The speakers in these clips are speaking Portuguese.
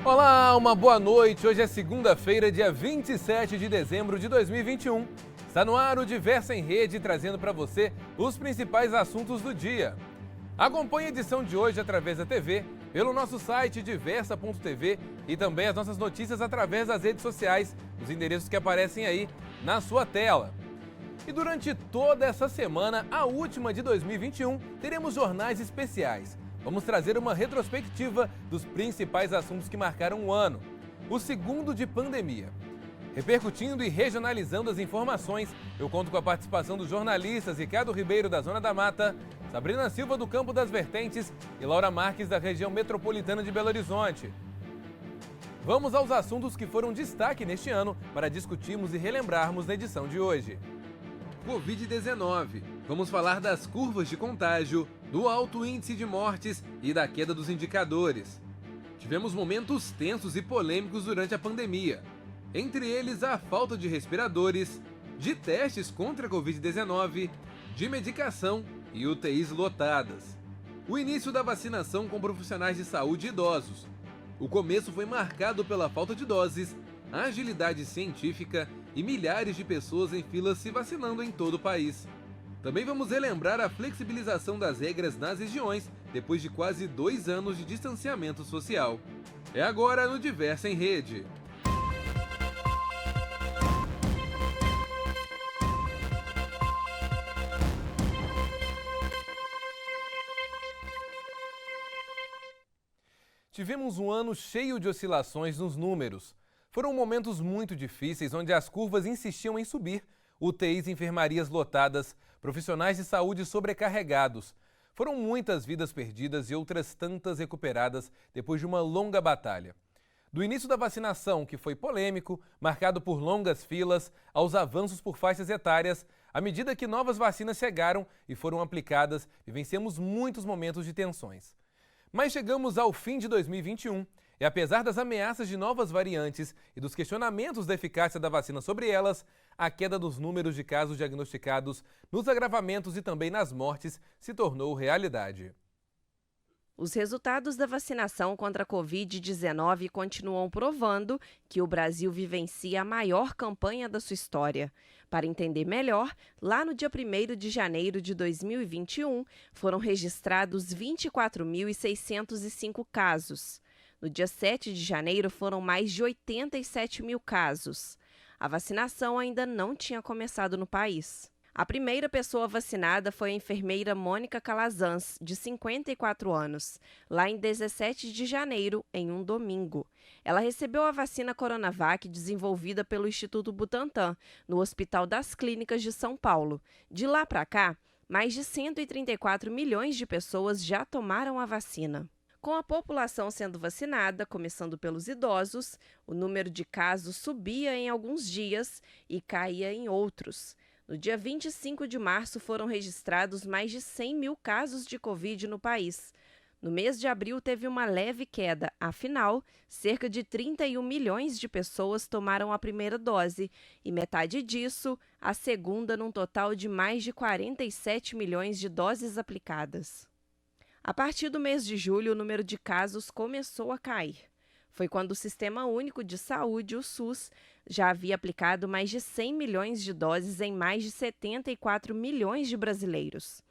Olá, uma boa noite. Hoje é segunda-feira, dia 27 de dezembro de 2021. Está no ar o Diversa em Rede, trazendo para você os principais assuntos do dia. Acompanhe a edição de hoje através da TV, pelo nosso site diversa.tv e também as nossas notícias através das redes sociais, os endereços que aparecem aí na sua tela. E durante toda essa semana, a última de 2021, teremos jornais especiais. Vamos trazer uma retrospectiva dos principais assuntos que marcaram o ano, o segundo de pandemia. Repercutindo e regionalizando as informações, eu conto com a participação dos jornalistas Ricardo Ribeiro, da Zona da Mata, Sabrina Silva, do Campo das Vertentes e Laura Marques, da região metropolitana de Belo Horizonte. Vamos aos assuntos que foram destaque neste ano para discutirmos e relembrarmos na edição de hoje. Covid-19. Vamos falar das curvas de contágio, do alto índice de mortes e da queda dos indicadores. Tivemos momentos tensos e polêmicos durante a pandemia. Entre eles, a falta de respiradores, de testes contra a Covid-19, de medicação e UTIs lotadas. O início da vacinação com profissionais de saúde e idosos. O começo foi marcado pela falta de doses, agilidade científica e milhares de pessoas em filas se vacinando em todo o país. Também vamos relembrar a flexibilização das regras nas regiões depois de quase 2 anos de distanciamento social. É agora no Diversa em Rede. Tivemos um ano cheio de oscilações nos números. Foram momentos muito difíceis onde as curvas insistiam em subir, UTIs e enfermarias lotadas, profissionais de saúde sobrecarregados. Foram muitas vidas perdidas e outras tantas recuperadas depois de uma longa batalha. Do início da vacinação, que foi polêmico, marcado por longas filas, aos avanços por faixas etárias, à medida que novas vacinas chegaram e foram aplicadas, vivenciamos muitos momentos de tensões. Mas chegamos ao fim de 2021 e, apesar das ameaças de novas variantes e dos questionamentos da eficácia da vacina sobre elas, a queda dos números de casos diagnosticados, nos agravamentos e também nas mortes se tornou realidade. Os resultados da vacinação contra a Covid-19 continuam provando que o Brasil vivencia a maior campanha da sua história. Para entender melhor, lá no dia 1º de janeiro de 2021, foram registrados 24.605 casos. No dia 7 de janeiro, foram mais de 87 mil casos. A vacinação ainda não tinha começado no país. A primeira pessoa vacinada foi a enfermeira Mônica Calazans, de 54 anos, lá em 17 de janeiro, em um domingo. Ela recebeu a vacina Coronavac desenvolvida pelo Instituto Butantan, no Hospital das Clínicas de São Paulo. De lá para cá, mais de 134 milhões de pessoas já tomaram a vacina. Com a população sendo vacinada, começando pelos idosos, o número de casos subia em alguns dias e caía em outros. No dia 25 de março, foram registrados mais de 100 mil casos de Covid no país. No mês de abril, teve uma leve queda. Afinal, cerca de 31 milhões de pessoas tomaram a primeira dose e metade disso, a segunda, num total de mais de 47 milhões de doses aplicadas. A partir do mês de julho, o número de casos começou a cair. Foi quando o Sistema Único de Saúde, o SUS, já havia aplicado mais de 100 milhões de doses em mais de 74 milhões de brasileiros.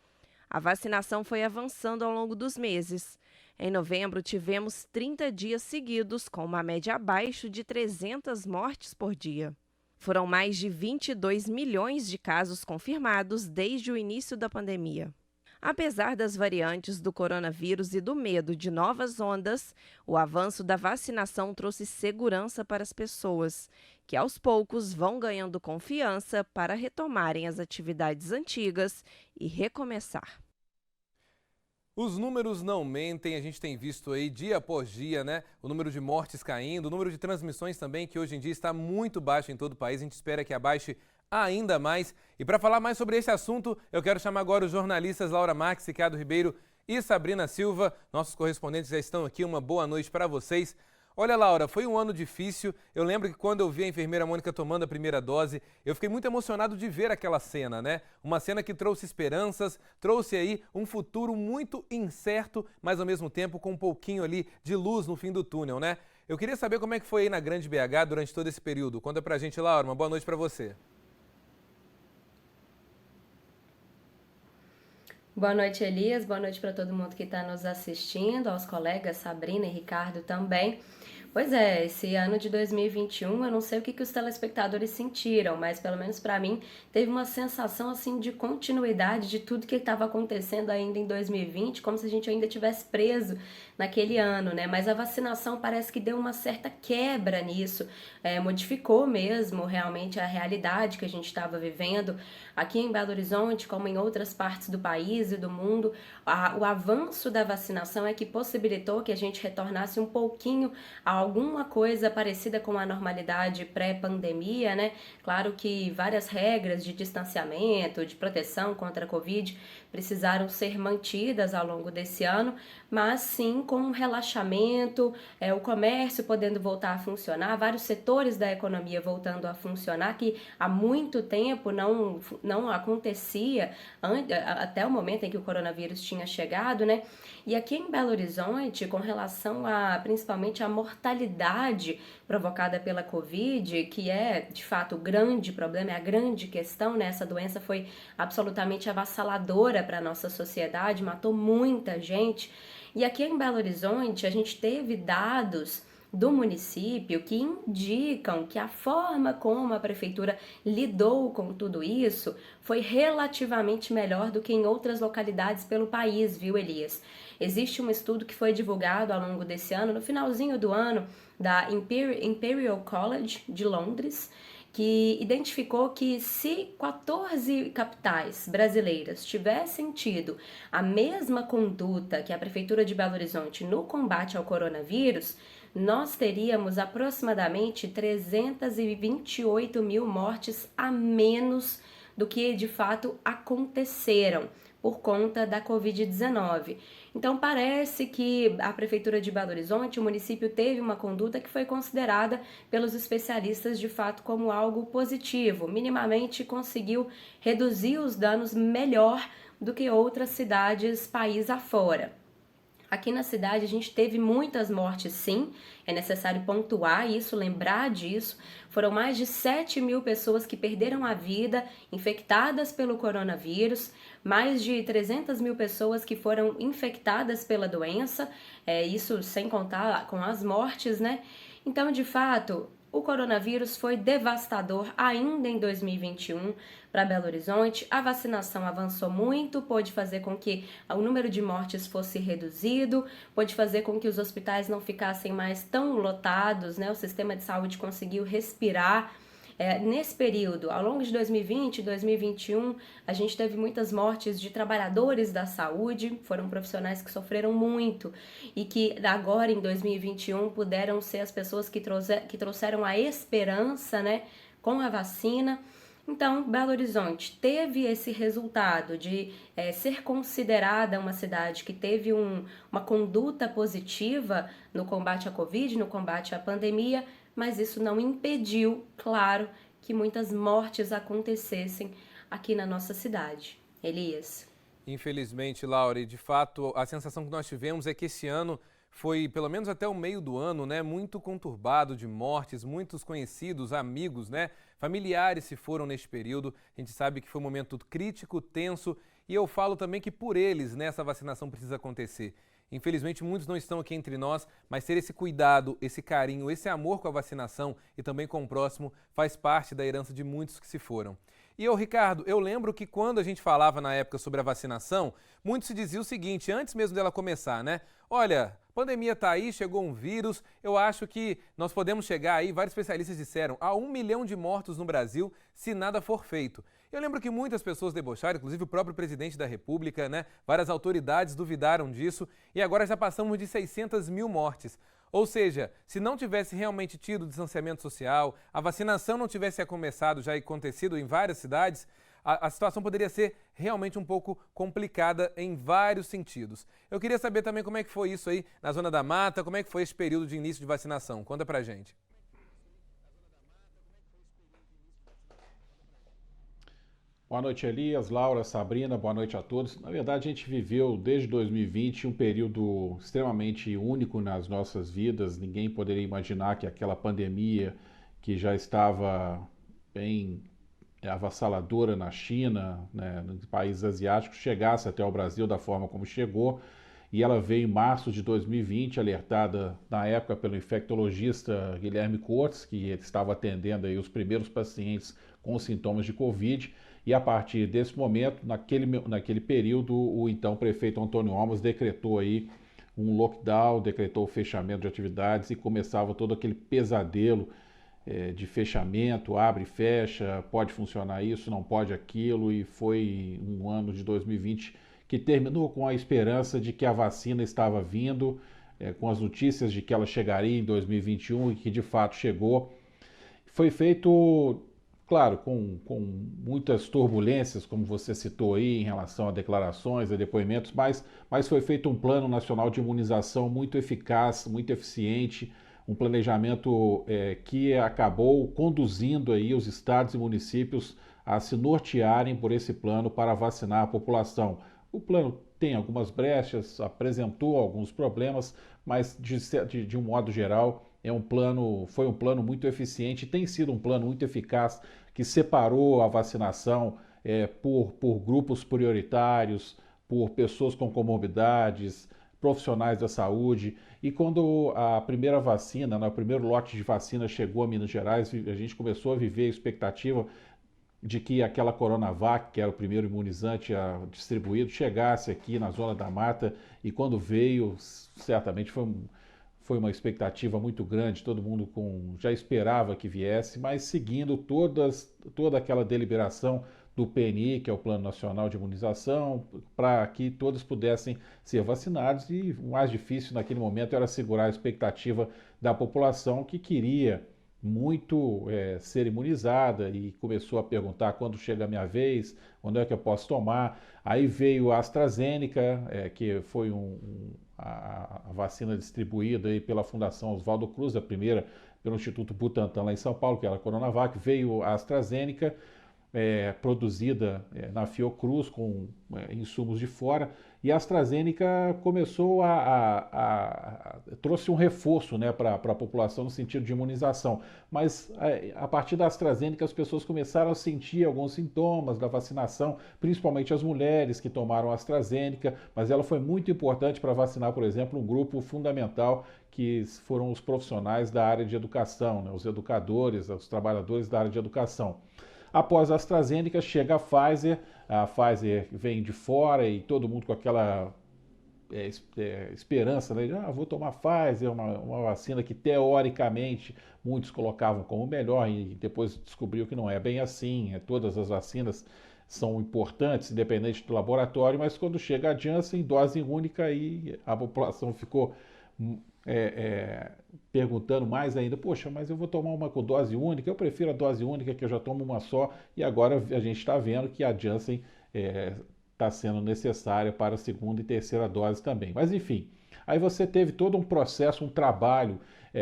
A vacinação foi avançando ao longo dos meses. Em novembro, tivemos 30 dias seguidos com uma média abaixo de 300 mortes por dia. Foram mais de 22 milhões de casos confirmados desde o início da pandemia. Apesar das variantes do coronavírus e do medo de novas ondas, o avanço da vacinação trouxe segurança para as pessoas, que aos poucos vão ganhando confiança para retomarem as atividades antigas e recomeçar. Os números não mentem, a gente tem visto aí dia após dia, né? O número de mortes caindo, o número de transmissões também, que hoje em dia está muito baixo em todo o país, a gente espera que abaixe ainda mais. E para falar mais sobre esse assunto, eu quero chamar agora os jornalistas Laura Marques, Ricardo Ribeiro e Sabrina Silva. Nossos correspondentes já estão aqui, uma boa noite para vocês. Olha, Laura, foi um ano difícil. Eu lembro que quando eu vi a enfermeira Mônica tomando a primeira dose, eu fiquei muito emocionado de ver aquela cena, né? Uma cena que trouxe esperanças, trouxe aí um futuro muito incerto, mas ao mesmo tempo com um pouquinho ali de luz no fim do túnel, né? Eu queria saber como é que foi aí na Grande BH durante todo esse período. Conta pra gente, Laura. Uma boa noite pra você. Boa noite, Elias. Boa noite para todo mundo que está nos assistindo, aos colegas Sabrina e Ricardo também. Pois é, esse ano de 2021, eu não sei o que os telespectadores sentiram, mas pelo menos para mim teve uma sensação assim de continuidade de tudo que estava acontecendo ainda em 2020, como se a gente ainda tivesse preso naquele ano, né? Mas a vacinação parece que deu uma certa quebra nisso, modificou mesmo realmente a realidade que a gente estava vivendo aqui em Belo Horizonte, como em outras partes do país e do mundo. O avanço da vacinação é que possibilitou que a gente retornasse um pouquinho a alguma coisa parecida com a normalidade pré-pandemia, né? Claro que várias regras de distanciamento, de proteção contra a Covid precisaram ser mantidas ao longo desse ano, mas sim com um relaxamento, o comércio podendo voltar a funcionar, vários setores da economia voltando a funcionar, que há muito tempo não acontecia até o momento em que o coronavírus tinha chegado, né? E aqui em Belo Horizonte, com relação a principalmente a mortalidade provocada pela Covid, que é de fato o grande problema, é a grande questão, né? Essa doença foi absolutamente avassaladora para a nossa sociedade, matou muita gente. E aqui em Belo Horizonte, a gente teve dados do município que indicam que a forma como a prefeitura lidou com tudo isso foi relativamente melhor do que em outras localidades pelo país, viu, Elias? Existe um estudo que foi divulgado ao longo desse ano, no finalzinho do ano, da Imperial College de Londres, que identificou que se 14 capitais brasileiras tivessem tido a mesma conduta que a Prefeitura de Belo Horizonte no combate ao coronavírus, nós teríamos aproximadamente 328 mil mortes a menos do que de fato aconteceram por conta da Covid-19. Então parece que a Prefeitura de Belo Horizonte, o município, teve uma conduta que foi considerada pelos especialistas de fato como algo positivo, minimamente conseguiu reduzir os danos melhor do que outras cidades país afora. Aqui na cidade a gente teve muitas mortes, sim, é necessário pontuar isso, lembrar disso. Foram mais de 7 mil pessoas que perderam a vida infectadas pelo coronavírus, mais de 300 mil pessoas que foram infectadas pela doença, isso sem contar com as mortes, né? Então, de fato, o coronavírus foi devastador ainda em 2021 para Belo Horizonte. A vacinação avançou muito, pôde fazer com que o número de mortes fosse reduzido, pôde fazer com que os hospitais não ficassem mais tão lotados, né? O sistema de saúde conseguiu respirar. Nesse período, ao longo de 2020 e 2021, a gente teve muitas mortes de trabalhadores da saúde, foram profissionais que sofreram muito e que agora em 2021 puderam ser as pessoas que trouxeram a esperança, né, com a vacina. Então, Belo Horizonte teve esse resultado de ser considerada uma cidade que teve uma conduta positiva no combate à Covid, no combate à pandemia, mas isso não impediu, claro, que muitas mortes acontecessem aqui na nossa cidade. Elias. Infelizmente, Laura, e de fato a sensação que nós tivemos é que esse ano foi, pelo menos até o meio do ano, né, muito conturbado de mortes, muitos conhecidos, amigos, né, familiares se foram neste período. A gente sabe que foi um momento crítico, tenso, e eu falo também que por eles, né, essa vacinação precisa acontecer. Infelizmente, muitos não estão aqui entre nós, mas ter esse cuidado, esse carinho, esse amor com a vacinação e também com o próximo faz parte da herança de muitos que se foram. E Ricardo, eu lembro que quando a gente falava na época sobre a vacinação, muito se dizia o seguinte, antes mesmo dela começar, né? Olha, pandemia tá aí, chegou um vírus, eu acho que nós podemos chegar aí, vários especialistas disseram, a 1 milhão de mortos no Brasil se nada for feito. Eu lembro que muitas pessoas debocharam, inclusive o próprio presidente da República, né? Várias autoridades duvidaram disso e agora já passamos de 600 mil mortes. Ou seja, se não tivesse realmente tido o distanciamento social, a vacinação não tivesse começado, já acontecido em várias cidades, a situação poderia ser realmente um pouco complicada em vários sentidos. Eu queria saber também como é que foi isso aí na Zona da Mata, como é que foi esse período de início de vacinação. Conta pra gente. Boa noite, Elias, Laura, Sabrina, boa noite a todos. Na verdade, a gente viveu desde 2020 um período extremamente único nas nossas vidas. Ninguém poderia imaginar que aquela pandemia que já estava bem avassaladora na China, né, nos países asiáticos, chegasse até o Brasil da forma como chegou. E ela veio em março de 2020, alertada na época pelo infectologista Guilherme Cortes, que estava atendendo aí os primeiros pacientes com sintomas de Covid. E a partir desse momento, naquele período, o então prefeito Antônio Olmos decretou aí um lockdown, decretou o fechamento de atividades e começava todo aquele pesadelo de fechamento, abre e fecha, pode funcionar isso, não pode aquilo, e foi um ano de 2020 que terminou com a esperança de que a vacina estava vindo, com as notícias de que ela chegaria em 2021 e que de fato chegou. Foi feito, claro, com muitas turbulências, como você citou aí, em relação a declarações, a depoimentos, mas foi feito um plano nacional de imunização muito eficaz, muito eficiente, um planejamento que acabou conduzindo aí os estados e municípios a se nortearem por esse plano para vacinar a população. O plano tem algumas brechas, apresentou alguns problemas, mas de um modo geral foi um plano muito eficiente, tem sido um plano muito eficaz que separou a vacinação por grupos prioritários, por pessoas com comorbidades, profissionais da saúde. E quando a primeira vacina, o primeiro lote de vacina chegou a Minas Gerais, a gente começou a viver a expectativa de que aquela Coronavac, que era o primeiro imunizante distribuído, chegasse aqui na Zona da Mata, e quando veio, certamente foi uma expectativa muito grande, todo mundo já esperava que viesse, mas seguindo toda aquela deliberação do PNI, que é o Plano Nacional de Imunização, para que todos pudessem ser vacinados, e o mais difícil naquele momento era segurar a expectativa da população que queria muito ser imunizada e começou a perguntar quando chega a minha vez, quando é que eu posso tomar. Aí veio a AstraZeneca, que foi a vacina distribuída aí pela Fundação Oswaldo Cruz, a primeira pelo Instituto Butantan lá em São Paulo, que era a Coronavac. Veio a AstraZeneca, produzida na Fiocruz com insumos de fora, e a AstraZeneca começou trouxe um reforço, né, para a população no sentido de imunização, mas a partir da AstraZeneca as pessoas começaram a sentir alguns sintomas da vacinação, principalmente as mulheres que tomaram a AstraZeneca, mas ela foi muito importante para vacinar, por exemplo, um grupo fundamental que foram os profissionais da área de educação, né, os educadores, os trabalhadores da área de educação. Após a AstraZeneca, chega a Pfizer vem de fora e todo mundo com aquela esperança, né? Vou tomar Pfizer, uma vacina que teoricamente muitos colocavam como melhor, e depois descobriu que não é bem assim. Todas as vacinas são importantes, independente do laboratório, mas quando chega a Janssen, dose única, aí a população ficou perguntando mais ainda, poxa, mas eu vou tomar uma com dose única, eu prefiro a dose única, que eu já tomo uma só, e agora a gente está vendo que a Janssen está sendo necessária para a segunda e terceira dose também. Mas enfim, aí você teve todo um processo, um trabalho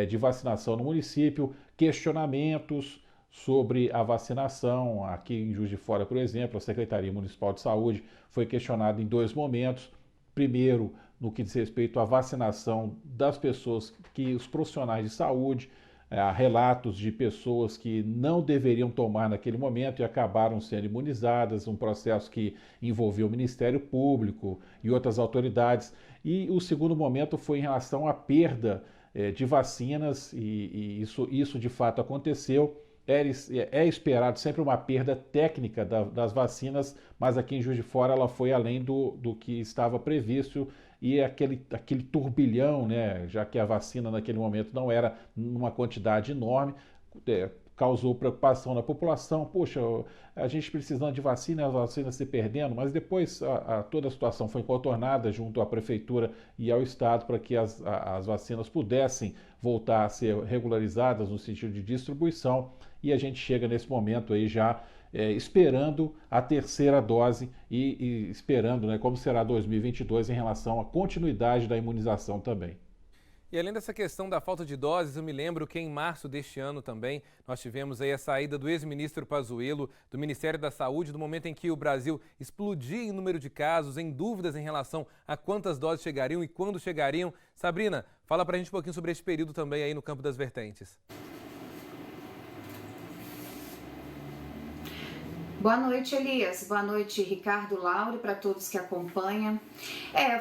de vacinação no município, questionamentos sobre a vacinação. Aqui em Juiz de Fora, por exemplo, a Secretaria Municipal de Saúde foi questionada em dois momentos. Primeiro, no que diz respeito à vacinação das pessoas, os profissionais de saúde, há relatos de pessoas que não deveriam tomar naquele momento e acabaram sendo imunizadas, um processo que envolveu o Ministério Público e outras autoridades. E o segundo momento foi em relação à perda de vacinas, e isso de fato aconteceu. É esperado sempre uma perda técnica das vacinas, mas aqui em Juiz de Fora ela foi além do que estava previsto, e aquele turbilhão, né, já que a vacina naquele momento não era numa quantidade enorme, causou preocupação na população. Poxa, a gente precisando de vacina, as vacinas se perdendo, mas depois toda a situação foi contornada junto à Prefeitura e ao Estado para que as vacinas pudessem voltar a ser regularizadas no sentido de distribuição, e a gente chega nesse momento aí já esperando a terceira dose e esperando, né, como será 2022 em relação à continuidade da imunização também. E além dessa questão da falta de doses, eu me lembro que em março deste ano também nós tivemos aí a saída do ex-ministro Pazuello do Ministério da Saúde, no momento em que o Brasil explodia em número de casos, em dúvidas em relação a quantas doses chegariam e quando chegariam. Sabrina, fala pra gente um pouquinho sobre esse período também aí no Campo das Vertentes. Boa noite, Elias. Boa noite, Ricardo, Laura, para todos que acompanham.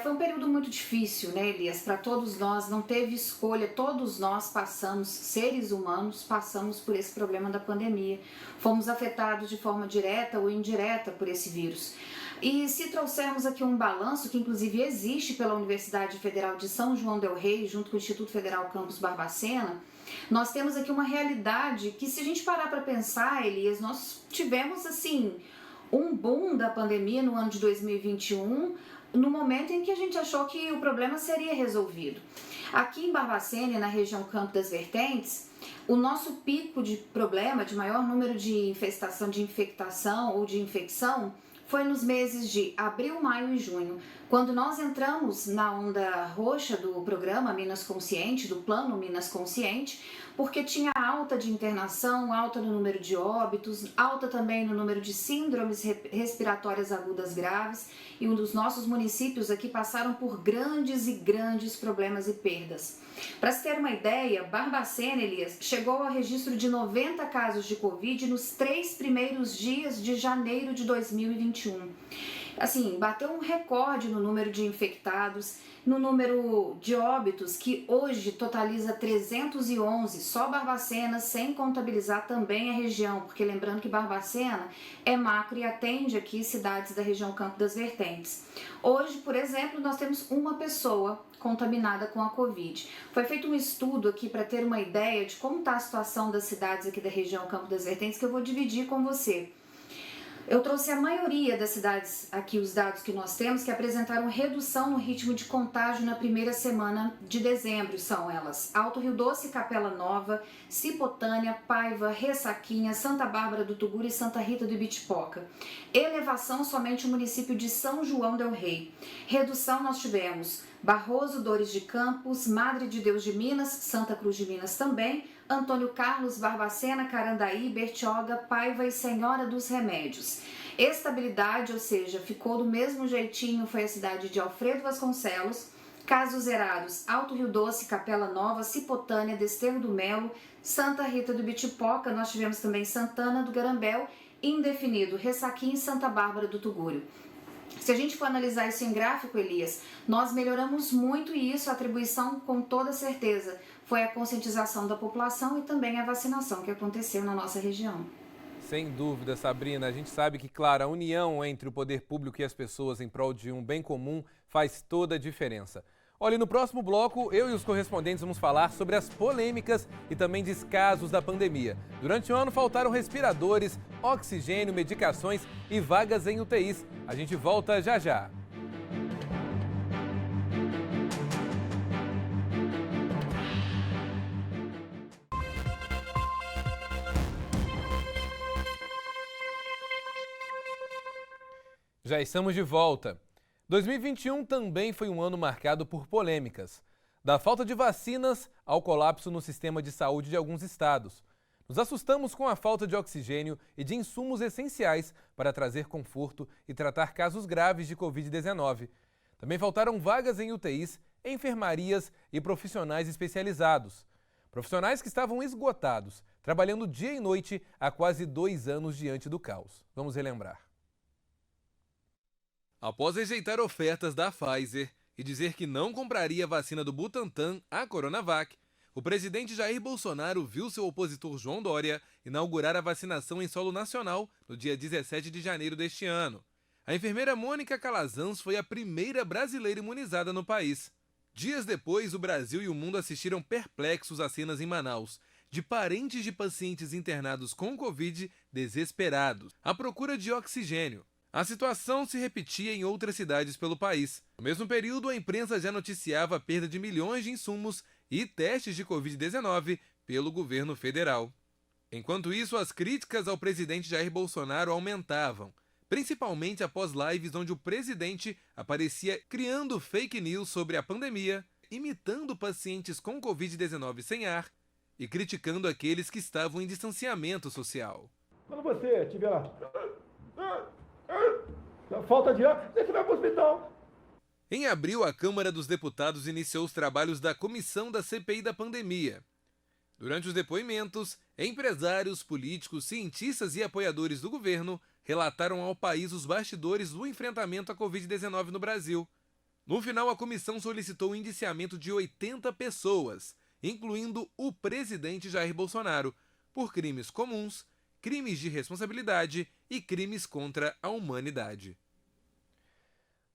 Foi um período muito difícil, né, Elias? Para todos nós, não teve escolha. Todos nós passamos, seres humanos, passamos por esse problema da pandemia. Fomos afetados de forma direta ou indireta por esse vírus. E se trouxermos aqui um balanço, que inclusive existe pela Universidade Federal de São João del Rei, junto com o Instituto Federal Campus Barbacena, nós temos aqui uma realidade que, se a gente parar para pensar, Elias, nós tivemos assim um boom da pandemia no ano de 2021, no momento em que a gente achou que o problema seria resolvido. Aqui em Barbacena, na região Campo das Vertentes, o nosso pico de problema, de maior número de infectação ou de infecção, foi nos meses de abril, maio e junho, quando nós entramos na onda roxa do programa Minas Consciente, do plano Minas Consciente, porque tinha alta de internação, alta no número de óbitos, alta também no número de síndromes respiratórias agudas graves, e um dos nossos municípios aqui passaram por grandes problemas e perdas. Para se ter uma ideia, Barbacena, Elias, chegou ao registro de 90 casos de Covid nos 3 primeiros dias de janeiro de 2021. Assim, bateu um recorde no número de infectados, no número de óbitos, que hoje totaliza 311, só Barbacena, sem contabilizar também a região, porque lembrando que Barbacena é macro e atende aqui cidades da região Campo das Vertentes. Hoje, por exemplo, nós temos uma pessoa contaminada com a Covid. Foi feito um estudo aqui para ter uma ideia de como está a situação das cidades aqui da região Campo das Vertentes, que eu vou dividir com você. Eu trouxe a maioria das cidades aqui, os dados que nós temos, que apresentaram redução no ritmo de contágio na primeira semana de dezembro. São elas: Alto Rio Doce, Capela Nova, Cipotânea, Paiva, Ressaquinha, Santa Bárbara do Tuguru e Santa Rita do Ibitipoca. Elevação somente o município de São João del Rei. Redução nós tivemos Barroso, Dores de Campos, Madre de Deus de Minas, Santa Cruz de Minas também, Antônio Carlos, Barbacena, Carandaí, Bertioga, Paiva e Senhora dos Remédios. Estabilidade, ou seja, ficou do mesmo jeitinho, foi a cidade de Alfredo Vasconcelos. Casos zerados: Alto Rio Doce, Capela Nova, Cipotânea, Desterro do Melo, Santa Rita do Ibitipoca, nós tivemos também Santana do Garambel, indefinido, Ressaquinha e Santa Bárbara do Tuguru. Se a gente for analisar isso em gráfico, Elias, nós melhoramos muito, e isso, a atribuição com toda certeza foi a conscientização da população e também a vacinação que aconteceu na nossa região. Sem dúvida, Sabrina. A gente sabe que, claro, a união entre o poder público e as pessoas em prol de um bem comum faz toda a diferença. Olha, no próximo bloco, eu e os correspondentes vamos falar sobre as polêmicas e também descasos da pandemia. Durante o ano, faltaram respiradores, oxigênio, medicações e vagas em UTIs. A gente volta já já. Já estamos de volta. 2021 também foi um ano marcado por polêmicas. Da falta de vacinas ao colapso no sistema de saúde de alguns estados. Nos assustamos com a falta de oxigênio e de insumos essenciais para trazer conforto e tratar casos graves de Covid-19. Também faltaram vagas em UTIs, enfermarias e profissionais especializados. Profissionais que estavam esgotados, trabalhando dia e noite há quase 2 anos diante do caos. Vamos relembrar. Após rejeitar ofertas da Pfizer e dizer que não compraria a vacina do Butantan, a Coronavac, o presidente Jair Bolsonaro viu seu opositor João Dória inaugurar a vacinação em solo nacional no dia 17 de janeiro deste ano. A enfermeira Mônica Calazans foi a primeira brasileira imunizada no país. Dias depois, o Brasil e o mundo assistiram perplexos às cenas em Manaus, de parentes de pacientes internados com Covid desesperados, à procura de oxigênio. A situação se repetia em outras cidades pelo país. No mesmo período, a imprensa já noticiava a perda de milhões de insumos e testes de Covid-19 pelo governo federal. Enquanto isso, as críticas ao presidente Jair Bolsonaro aumentavam, principalmente após lives onde o presidente aparecia criando fake news sobre a pandemia imitando pacientes com Covid-19 sem ar e criticando aqueles que estavam em distanciamento social. Quando você tiver falta de ar, você vai para o hospital. Em abril, a Câmara dos Deputados iniciou os trabalhos da comissão da CPI da pandemia. Durante os depoimentos, empresários, políticos, cientistas e apoiadores do governo relataram ao país os bastidores do enfrentamento à Covid-19 no Brasil. No final, a comissão solicitou o indiciamento de 80 pessoas, incluindo o presidente Jair Bolsonaro, por crimes comuns, crimes de responsabilidade e crimes contra a humanidade.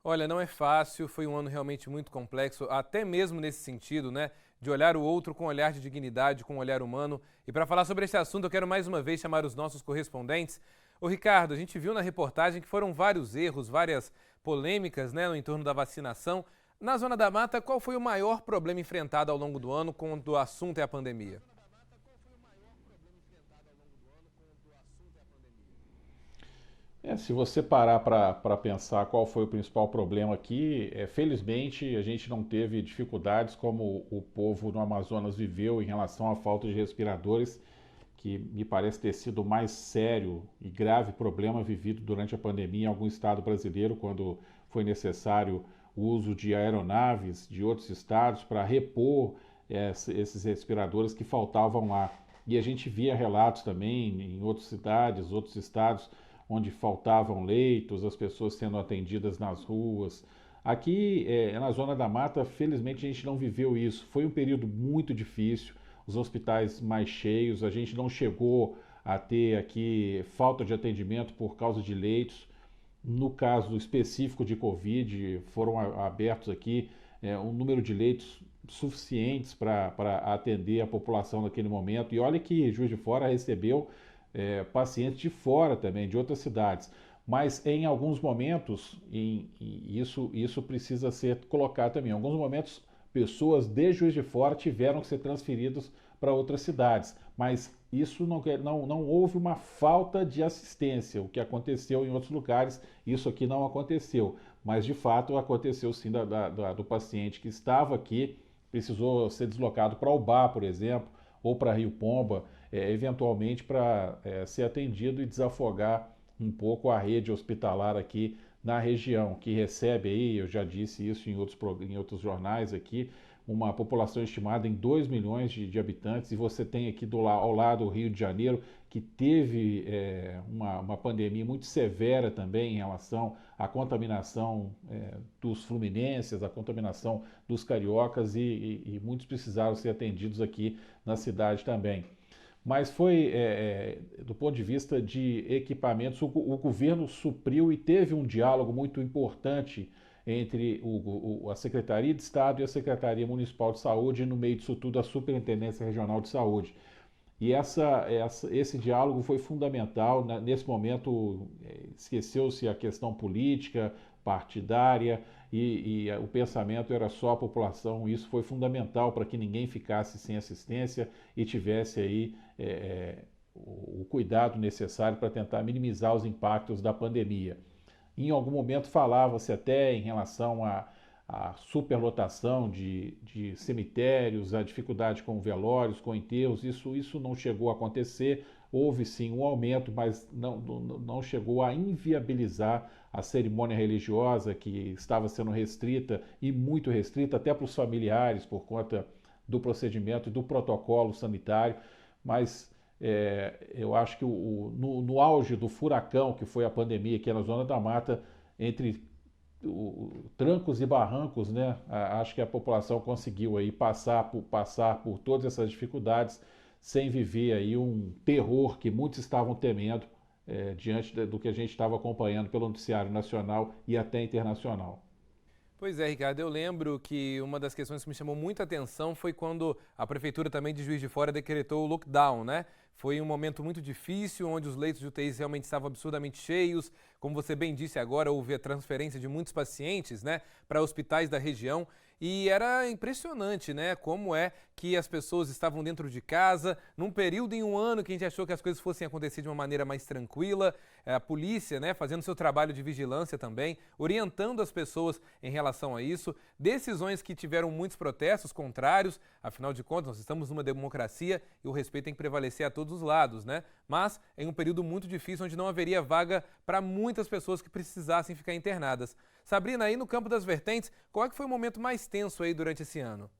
Olha, não é fácil, foi um ano realmente muito complexo, até mesmo nesse sentido, né? De olhar o outro com um olhar de dignidade, com um olhar humano. E para falar sobre esse assunto, eu quero mais uma vez chamar os nossos correspondentes. Ô Ricardo, a gente viu na reportagem que foram vários erros, várias polêmicas, né, no entorno da vacinação. Na Zona da Mata, qual foi o maior problema enfrentado ao longo do ano quando o assunto é a pandemia? Se você parar para pensar qual foi o principal problema aqui, felizmente a gente não teve dificuldades como o povo no Amazonas viveu em relação à falta de respiradores, que me parece ter sido o mais sério e grave problema vivido durante a pandemia em algum estado brasileiro, quando foi necessário o uso de aeronaves de outros estados para repor esses respiradores que faltavam lá. E a gente via relatos também em outras cidades, outros estados, onde faltavam leitos, as pessoas sendo atendidas nas ruas. Aqui na Zona da Mata, felizmente a gente não viveu isso. Foi um período muito difícil, os hospitais mais cheios, a gente não chegou a ter aqui falta de atendimento por causa de leitos. No caso específico de Covid, foram abertos aqui um número de leitos suficientes para atender a população naquele momento. E olha que Juiz de Fora recebeu pacientes de fora também, de outras cidades. Mas em alguns momentos, e isso precisa ser colocado também, em alguns momentos pessoas de Juiz de Fora tiveram que ser transferidas para outras cidades. Mas isso não houve uma falta de assistência, o que aconteceu em outros lugares, isso aqui não aconteceu. Mas de fato aconteceu sim do paciente que estava aqui, precisou ser deslocado para Ubá, por exemplo, ou para Rio Pomba, eventualmente para ser atendido e desafogar um pouco a rede hospitalar aqui na região, que recebe aí, eu já disse isso em outros jornais aqui, uma população estimada em 2 milhões de habitantes, e você tem aqui ao lado o Rio de Janeiro, que teve uma pandemia muito severa também em relação à contaminação dos fluminenses, a contaminação dos cariocas, e muitos precisaram ser atendidos aqui na cidade também. Mas foi, do ponto de vista de equipamentos, o governo supriu e teve um diálogo muito importante entre a Secretaria de Estado e a Secretaria Municipal de Saúde, e no meio disso tudo a Superintendência Regional de Saúde. E esse diálogo foi fundamental. Nesse momento, esqueceu-se a questão política, partidária, e o pensamento era só a população. Isso foi fundamental para que ninguém ficasse sem assistência e tivesse aí o cuidado necessário para tentar minimizar os impactos da pandemia. Em algum momento falava-se até em relação à superlotação de cemitérios, a dificuldade com velórios, com enterros. Isso não chegou a acontecer. Houve sim um aumento, mas não chegou a inviabilizar a cerimônia religiosa, que estava sendo restrita, e muito restrita até para os familiares por conta do procedimento e do protocolo sanitário. Mas eu acho que no auge do furacão que foi a pandemia aqui na Zona da Mata, entre trancos e barrancos, né, acho que a população conseguiu aí passar por todas essas dificuldades sem viver aí um terror que muitos estavam temendo diante do que a gente estava acompanhando pelo noticiário nacional e até internacional. Pois é, Ricardo, eu lembro que uma das questões que me chamou muita atenção foi quando a Prefeitura também de Juiz de Fora decretou o lockdown, né? Foi um momento muito difícil, onde os leitos de UTIs realmente estavam absurdamente cheios. Como você bem disse agora, houve a transferência de muitos pacientes, né, para hospitais da região. E era impressionante, né, como é que as pessoas estavam dentro de casa, num período em um ano que a gente achou que as coisas fossem acontecer de uma maneira mais tranquila, a polícia, né, fazendo seu trabalho de vigilância também, orientando as pessoas em relação a isso, decisões que tiveram muitos protestos contrários, afinal de contas, nós estamos numa democracia e o respeito tem que prevalecer a todos os lados, né, mas em um período muito difícil, onde não haveria vaga para muitas pessoas que precisassem ficar internadas. Sabrina, aí no Campo das Vertentes, qual é que foi o momento mais tenso aí durante esse ano?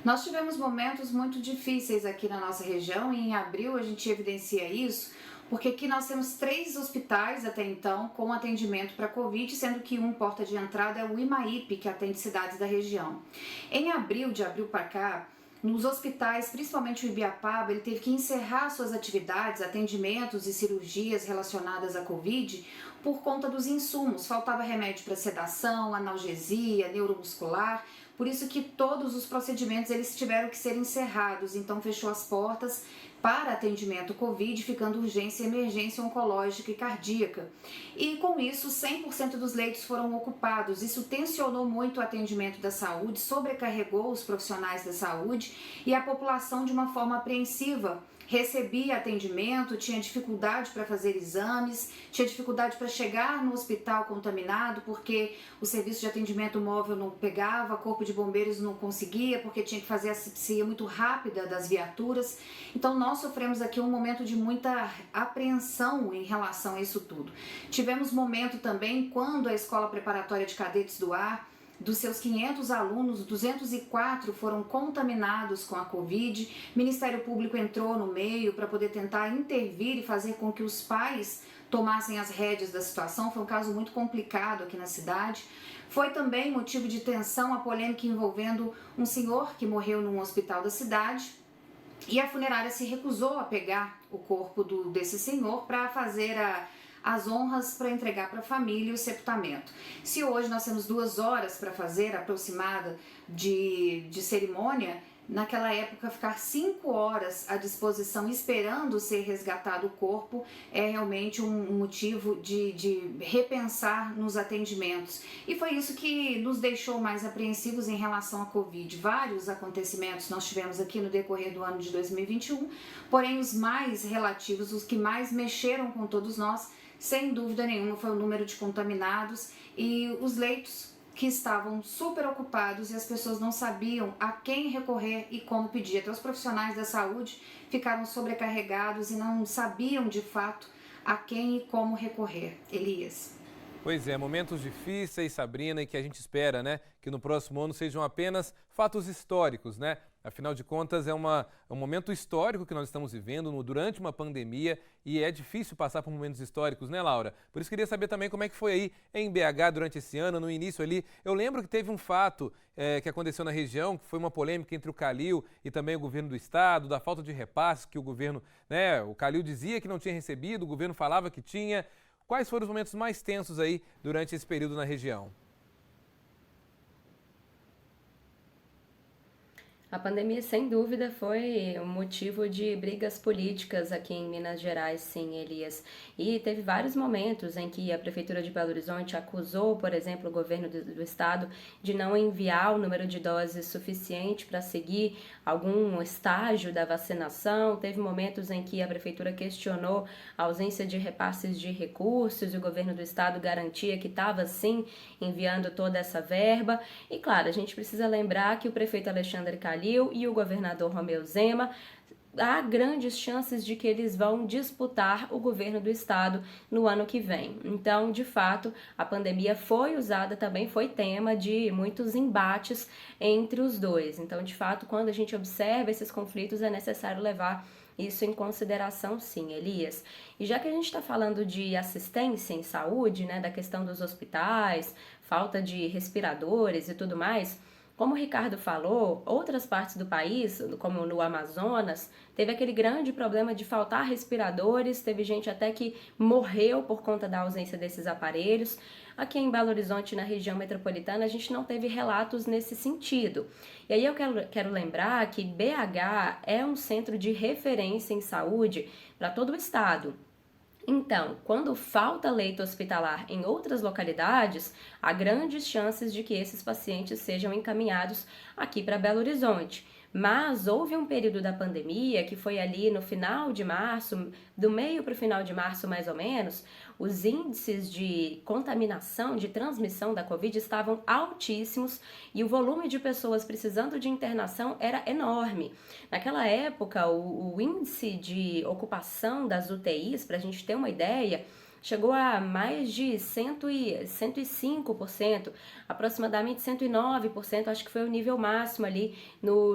Nós tivemos momentos muito difíceis aqui na nossa região e em abril a gente evidencia isso, porque aqui nós temos 3 hospitais até então com atendimento para Covid, sendo que um porta de entrada é o Imaípe, que atende cidades da região. Em abril, de abril para cá, nos hospitais, principalmente o Ibiapaba, ele teve que encerrar suas atividades, atendimentos e cirurgias relacionadas à Covid por conta dos insumos. Faltava remédio para sedação, analgesia, neuromuscular. Por isso que todos os procedimentos eles tiveram que ser encerrados. Então fechou as portas para atendimento Covid, ficando urgência e emergência oncológica e cardíaca. E com isso, 100% dos leitos foram ocupados. Isso tensionou muito o atendimento da saúde, sobrecarregou os profissionais da saúde e a população de uma forma apreensiva. Recebia atendimento, tinha dificuldade para fazer exames, tinha dificuldade para chegar no hospital contaminado, porque o serviço de atendimento móvel não pegava, corpo de bombeiros não conseguia, porque tinha que fazer a asepsia muito rápida das viaturas. Então nós sofremos aqui um momento de muita apreensão em relação a isso tudo. Tivemos momento também quando a Escola Preparatória de Cadetes do Ar, dos seus 500 alunos, 204 foram contaminados com a Covid. O Ministério Público entrou no meio para poder tentar intervir e fazer com que os pais tomassem as rédeas da situação. Foi um caso muito complicado aqui na cidade. Foi também motivo de tensão a polêmica envolvendo um senhor que morreu num hospital da cidade. E a funerária se recusou a pegar o corpo desse senhor para fazer as honras para entregar para a família e o sepultamento. Se hoje nós temos 2 horas para fazer aproximada de cerimônia, naquela época ficar 5 horas à disposição esperando ser resgatado o corpo é realmente um motivo de repensar nos atendimentos. E foi isso que nos deixou mais apreensivos em relação à Covid. Vários acontecimentos nós tivemos aqui no decorrer do ano de 2021, porém os mais relativos, os que mais mexeram com todos nós, sem dúvida nenhuma, foi o número de contaminados e os leitos que estavam super ocupados e as pessoas não sabiam a quem recorrer e como pedir. Até os profissionais da saúde ficaram sobrecarregados e não sabiam de fato a quem e como recorrer. Elias. Pois é, momentos difíceis, Sabrina, e que a gente espera, né, que no próximo ano sejam apenas fatos históricos, né? Afinal de contas, é um momento histórico que nós estamos vivendo durante uma pandemia e é difícil passar por momentos históricos, né, Laura? Por isso queria saber também como é que foi aí em BH durante esse ano, no início ali. Eu lembro que teve um fato que aconteceu na região, que foi uma polêmica entre o Calil e também o governo do estado, da falta de repasses que o governo, né, o Calil dizia que não tinha recebido, o governo falava que tinha. Quais foram os momentos mais tensos aí durante esse período na região? A pandemia, sem dúvida, foi um motivo de brigas políticas aqui em Minas Gerais, sim, Elias. E teve vários momentos em que a Prefeitura de Belo Horizonte acusou, por exemplo, o governo do estado de não enviar o número de doses suficiente para seguir algum estágio da vacinação. Teve momentos em que a Prefeitura questionou a ausência de repasses de recursos e o governo do estado garantia que estava, sim, enviando toda essa verba. E, claro, a gente precisa lembrar que o prefeito Alexandre Calil e o governador Romeu Zema, há grandes chances de que eles vão disputar o governo do estado no ano que vem. Então, de fato, a pandemia foi usada, também foi tema de muitos embates entre os dois. Então, de fato, quando a gente observa esses conflitos, é necessário levar isso em consideração, sim, Elias. E já que a gente está falando de assistência em saúde, né, da questão dos hospitais, falta de respiradores e tudo mais, Como o Ricardo falou, outras partes do país, como no Amazonas, teve aquele grande problema de faltar respiradores, teve gente até que morreu por conta da ausência desses aparelhos. Aqui em Belo Horizonte, na região metropolitana, a gente não teve relatos nesse sentido. E aí eu quero lembrar que BH é um centro de referência em saúde para todo o estado. Então, quando falta leito hospitalar em outras localidades, há grandes chances de que esses pacientes sejam encaminhados aqui para Belo Horizonte. Mas houve um período da pandemia que foi ali no final de março, do meio para o final de março mais ou menos, os índices de contaminação, de transmissão da Covid estavam altíssimos e o volume de pessoas precisando de internação era enorme. Naquela época, o índice de ocupação das UTIs, para a gente ter uma ideia, chegou a mais de 105%, aproximadamente 109%, acho que foi o nível máximo ali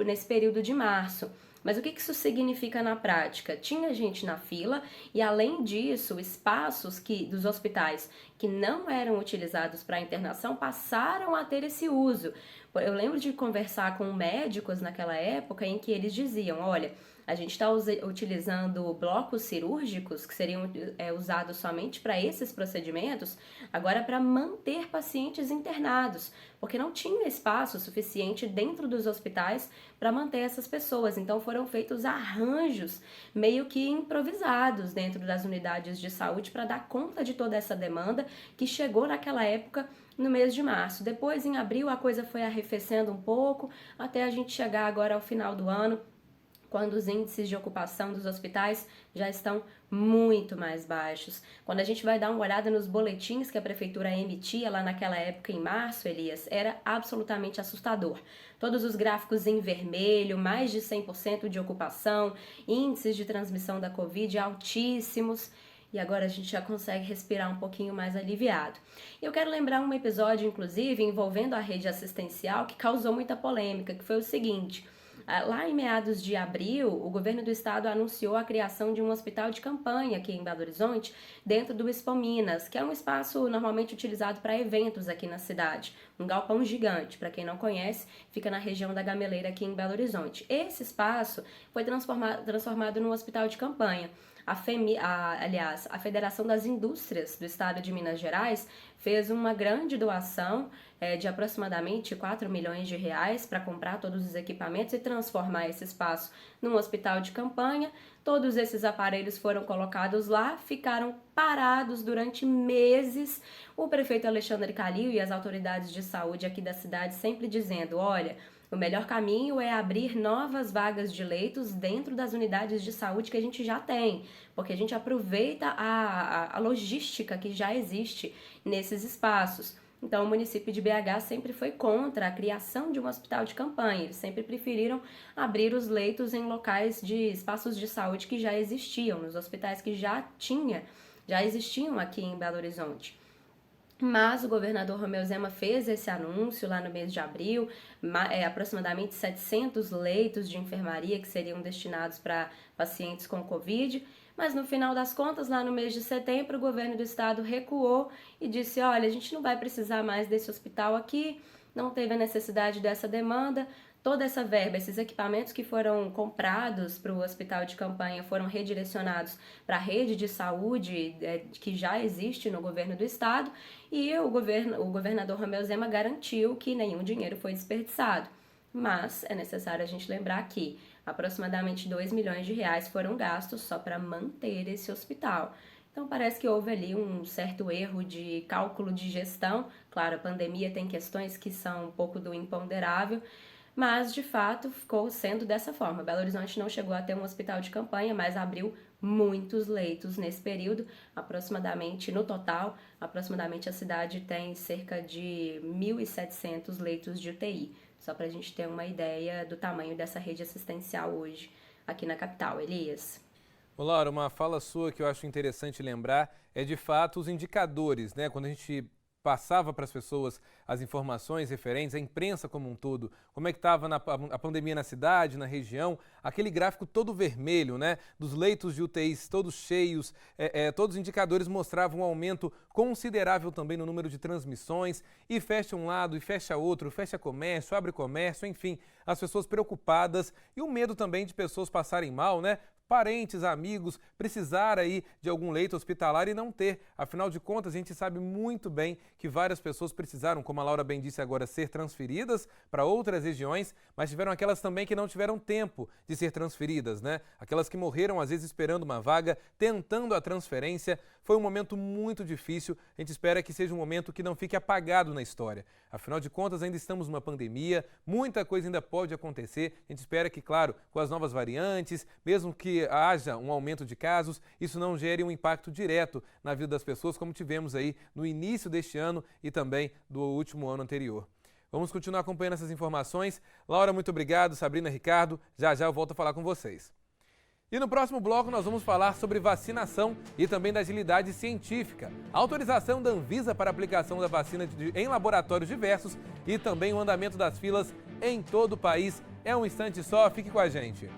nesse período de março. Mas o que isso significa na prática? Tinha gente na fila e, além disso, espaços dos hospitais que não eram utilizados para internação passaram a ter esse uso. Eu lembro de conversar com médicos naquela época em que eles diziam, olha, a gente está utilizando blocos cirúrgicos que seriam usados somente para esses procedimentos, agora para manter pacientes internados, porque não tinha espaço suficiente dentro dos hospitais para manter essas pessoas. Então foram feitos arranjos meio que improvisados dentro das unidades de saúde para dar conta de toda essa demanda que chegou naquela época no mês de março. Depois, em abril, a coisa foi arrefecendo um pouco, até a gente chegar agora ao final do ano, quando os índices de ocupação dos hospitais já estão muito mais baixos. Quando a gente vai dar uma olhada nos boletins que a prefeitura emitia lá naquela época, em março, Elias, era absolutamente assustador. Todos os gráficos em vermelho, mais de 100% de ocupação, índices de transmissão da Covid altíssimos. E agora a gente já consegue respirar um pouquinho mais aliviado. Eu quero lembrar um episódio, inclusive, envolvendo a rede assistencial que causou muita polêmica, que foi o seguinte: lá em meados de abril, o governo do estado anunciou a criação de um hospital de campanha aqui em Belo Horizonte, dentro do Expo Minas, que é um espaço normalmente utilizado para eventos aqui na cidade. Um galpão gigante, para quem não conhece, fica na região da Gameleira aqui em Belo Horizonte. Esse espaço foi transformado num hospital de campanha. A Federação das Indústrias do Estado de Minas Gerais fez uma grande doação de aproximadamente 4 milhões de reais para comprar todos os equipamentos e transformar esse espaço num hospital de campanha. Todos esses aparelhos foram colocados lá, ficaram parados durante meses. O prefeito Alexandre Calil e as autoridades de saúde aqui da cidade sempre dizendo, olha, o melhor caminho é abrir novas vagas de leitos dentro das unidades de saúde que a gente já tem, porque a gente aproveita a logística que já existe nesses espaços. Então, o município de BH sempre foi contra a criação de um hospital de campanha. Eles sempre preferiram abrir os leitos em locais de espaços de saúde que já existiam, nos hospitais que já existiam aqui em Belo Horizonte. Mas o governador Romeu Zema fez esse anúncio lá no mês de abril, aproximadamente 700 leitos de enfermaria que seriam destinados para pacientes com Covid, mas no final das contas, lá no mês de setembro, o governo do estado recuou e disse, olha, a gente não vai precisar mais desse hospital aqui, não teve a necessidade dessa demanda, toda essa verba, esses equipamentos que foram comprados para o hospital de campanha foram redirecionados para a rede de saúde que já existe no governo do estado e o governador Romeu Zema garantiu que nenhum dinheiro foi desperdiçado. Mas é necessário a gente lembrar que aproximadamente 2 milhões de reais foram gastos só para manter esse hospital. Então parece que houve ali um certo erro de cálculo de gestão. Claro, a pandemia tem questões que são um pouco do imponderável, mas de fato ficou sendo dessa forma. Belo Horizonte não chegou a ter um hospital de campanha, mas abriu muitos leitos nesse período, aproximadamente, no total, aproximadamente a cidade tem cerca de 1.700 leitos de UTI, só para a gente ter uma ideia do tamanho dessa rede assistencial hoje aqui na capital. Elias. Ô Laura, uma fala sua que eu acho interessante lembrar é de fato os indicadores, né? Quando a gente passava para as pessoas as informações referentes, a imprensa como um todo, como é que estava a pandemia na cidade, na região, aquele gráfico todo vermelho, né, dos leitos de UTIs todos cheios, todos os indicadores mostravam um aumento considerável também no número de transmissões, e fecha um lado e fecha outro, fecha comércio, abre comércio, enfim, as pessoas preocupadas e o medo também de pessoas passarem mal, né? Parentes, amigos, precisar aí de algum leito hospitalar e não ter. Afinal de contas, a gente sabe muito bem que várias pessoas precisaram, como a Laura bem disse agora, ser transferidas para outras regiões, mas tiveram aquelas também que não tiveram tempo de ser transferidas, né? Aquelas que morreram, às vezes, esperando uma vaga, tentando a transferência. Foi um momento muito difícil. A gente espera que seja um momento que não fique apagado na história. Afinal de contas, ainda estamos numa pandemia, muita coisa ainda pode acontecer. A gente espera que, claro, com as novas variantes, mesmo que haja um aumento de casos, isso não gere um impacto direto na vida das pessoas, como tivemos aí no início deste ano e também do último ano anterior. Vamos continuar acompanhando essas informações. Laura, muito obrigado. Sabrina, Ricardo, já eu volto a falar com vocês. E no próximo bloco nós vamos falar sobre vacinação e também da agilidade científica, a autorização da Anvisa para aplicação da vacina em laboratórios diversos e também o andamento das filas em todo o país. É um instante só, fique com a gente.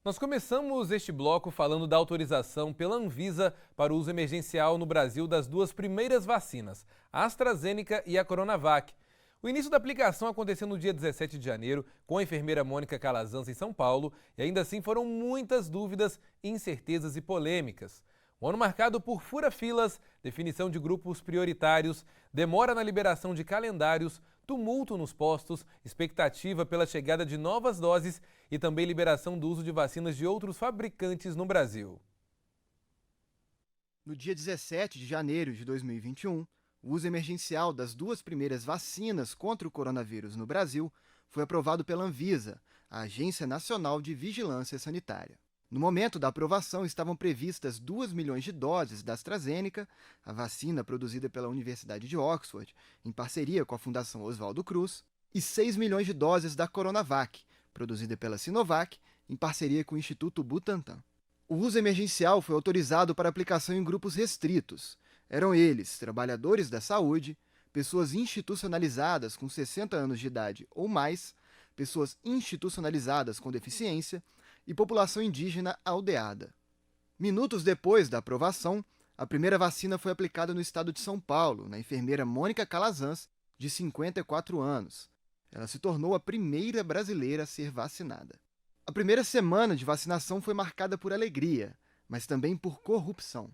Nós começamos este bloco falando da autorização pela Anvisa para o uso emergencial no Brasil das duas primeiras vacinas, a AstraZeneca e a Coronavac. O início da aplicação aconteceu no dia 17 de janeiro, com a enfermeira Mônica Calazans em São Paulo, e ainda assim foram muitas dúvidas, incertezas e polêmicas. Um ano marcado por fura-filas, definição de grupos prioritários, demora na liberação de calendários, tumulto nos postos, expectativa pela chegada de novas doses e também liberação do uso de vacinas de outros fabricantes no Brasil. No dia 17 de janeiro de 2021, o uso emergencial das duas primeiras vacinas contra o coronavírus no Brasil foi aprovado pela Anvisa, a Agência Nacional de Vigilância Sanitária. No momento da aprovação, estavam previstas 2 milhões de doses da AstraZeneca, a vacina produzida pela Universidade de Oxford, em parceria com a Fundação Oswaldo Cruz, e 6 milhões de doses da Coronavac, produzida pela Sinovac, em parceria com o Instituto Butantan. O uso emergencial foi autorizado para aplicação em grupos restritos. Eram eles trabalhadores da saúde, pessoas institucionalizadas com 60 anos de idade ou mais, pessoas institucionalizadas com deficiência, e população indígena aldeada. Minutos depois da aprovação, a primeira vacina foi aplicada no estado de São Paulo, na enfermeira Mônica Calazans, de 54 anos. Ela se tornou a primeira brasileira a ser vacinada. A primeira semana de vacinação foi marcada por alegria, mas também por corrupção.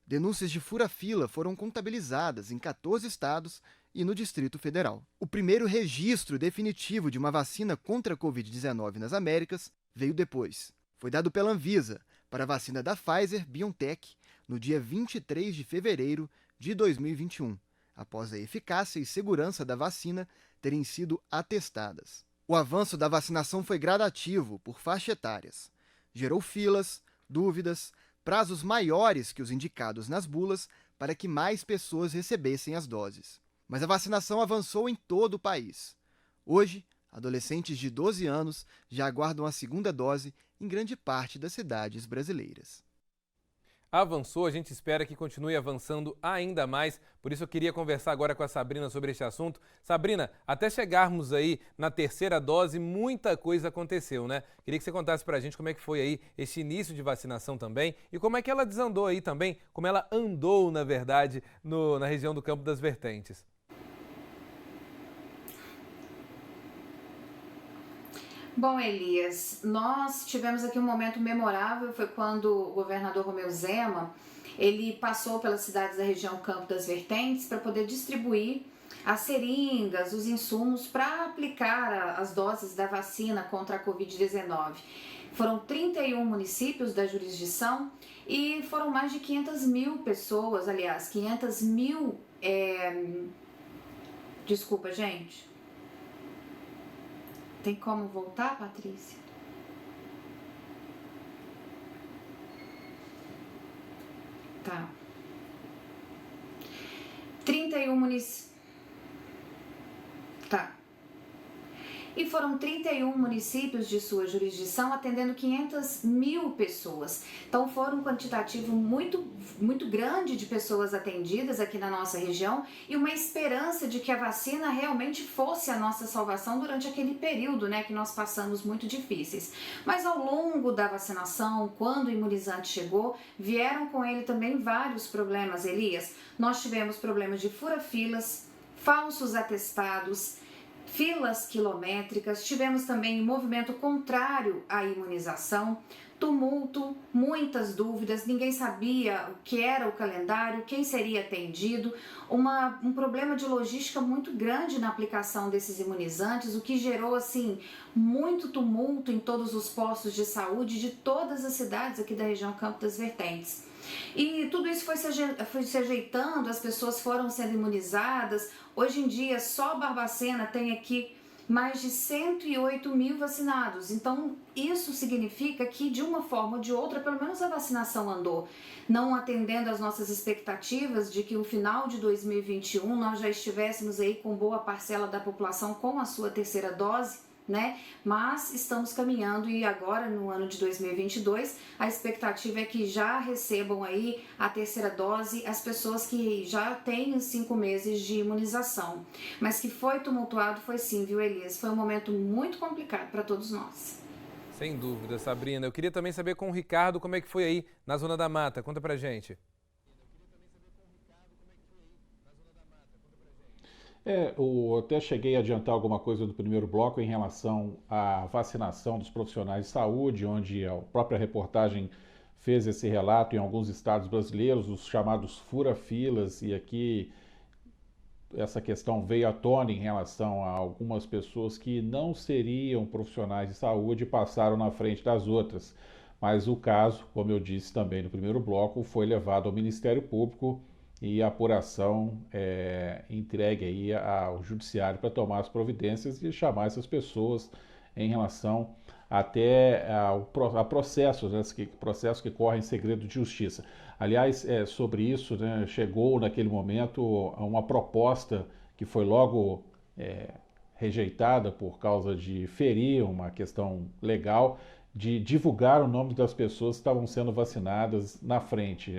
Denúncias de fura-fila foram contabilizadas em 14 estados e no Distrito Federal. O primeiro registro definitivo de uma vacina contra a Covid-19 nas Américas veio depois. Foi dado pela Anvisa para a vacina da Pfizer-BioNTech no dia 23 de fevereiro de 2021, após a eficácia e segurança da vacina terem sido atestadas. O avanço da vacinação foi gradativo por faixa etárias. Gerou filas, dúvidas, prazos maiores que os indicados nas bulas para que mais pessoas recebessem as doses. Mas a vacinação avançou em todo o país. Hoje, adolescentes de 12 anos já aguardam a segunda dose em grande parte das cidades brasileiras. Avançou, a gente espera que continue avançando ainda mais, por isso eu queria conversar agora com a Sabrina sobre este assunto. Sabrina, até chegarmos aí na terceira dose, muita coisa aconteceu, né? Queria que você contasse pra gente como é que foi aí esse início de vacinação também e como é que ela desandou aí também, como ela andou, na verdade, na região do Campo das Vertentes. Bom, Elias, nós tivemos aqui um momento memorável, foi quando o governador Romeu Zema, ele passou pelas cidades da região Campo das Vertentes para poder distribuir as seringas, os insumos para aplicar as doses da vacina contra a Covid-19. Foram 31 municípios da jurisdição e foram mais de 500 mil pessoas, aliás, 500 mil... Desculpa, gente. Tem como voltar, Patrícia? Tá. 31 municípios. Tá. e foram 31 municípios de sua jurisdição atendendo 500 mil pessoas. Então foram um quantitativo muito grande de pessoas atendidas aqui na nossa região e uma esperança de que a vacina realmente fosse a nossa salvação durante aquele período, né, que nós passamos muito difíceis. Mas ao longo da vacinação, quando o imunizante chegou, vieram com ele também vários problemas, Elias. Nós tivemos problemas de fura-filas, falsos atestados, filas quilométricas, tivemos também movimento contrário à imunização, tumulto, muitas dúvidas, ninguém sabia o que era o calendário, quem seria atendido, um problema de logística muito grande na aplicação desses imunizantes, o que gerou assim muito tumulto em todos os postos de saúde de todas as cidades aqui da região Campo das Vertentes. E tudo isso foi se ajeitando, as pessoas foram sendo imunizadas. Hoje em dia, só Barbacena tem aqui mais de 108 mil vacinados. Então, isso significa que, de uma forma ou de outra, pelo menos a vacinação andou, não atendendo às nossas expectativas de que no final de 2021 nós já estivéssemos aí com boa parcela da população com a sua terceira dose, né? Mas estamos caminhando e agora no ano de 2022 a expectativa é que já recebam aí a terceira dose as pessoas que já têm 5 meses de imunização. Mas que foi tumultuado, foi sim, viu, Elias? Foi um momento muito complicado para todos nós. Sem dúvida, Sabrina. Eu queria também saber com o Ricardo como é que foi aí na Zona da Mata. Conta pra gente. Eu até cheguei a adiantar alguma coisa no primeiro bloco em relação à vacinação dos profissionais de saúde, onde a própria reportagem fez esse relato em alguns estados brasileiros, os chamados fura-filas, e aqui essa questão veio à tona em relação a algumas pessoas que não seriam profissionais de saúde e passaram na frente das outras. Mas o caso, como eu disse também no primeiro bloco, foi levado ao Ministério Público e a apuração entregue aí ao judiciário para tomar as providências e chamar essas pessoas em relação até a processos, né, processos que correm em segredo de justiça. Aliás, sobre isso, né, chegou naquele momento uma proposta que foi logo rejeitada por causa de ferir uma questão legal, de divulgar o nome das pessoas que estavam sendo vacinadas na frente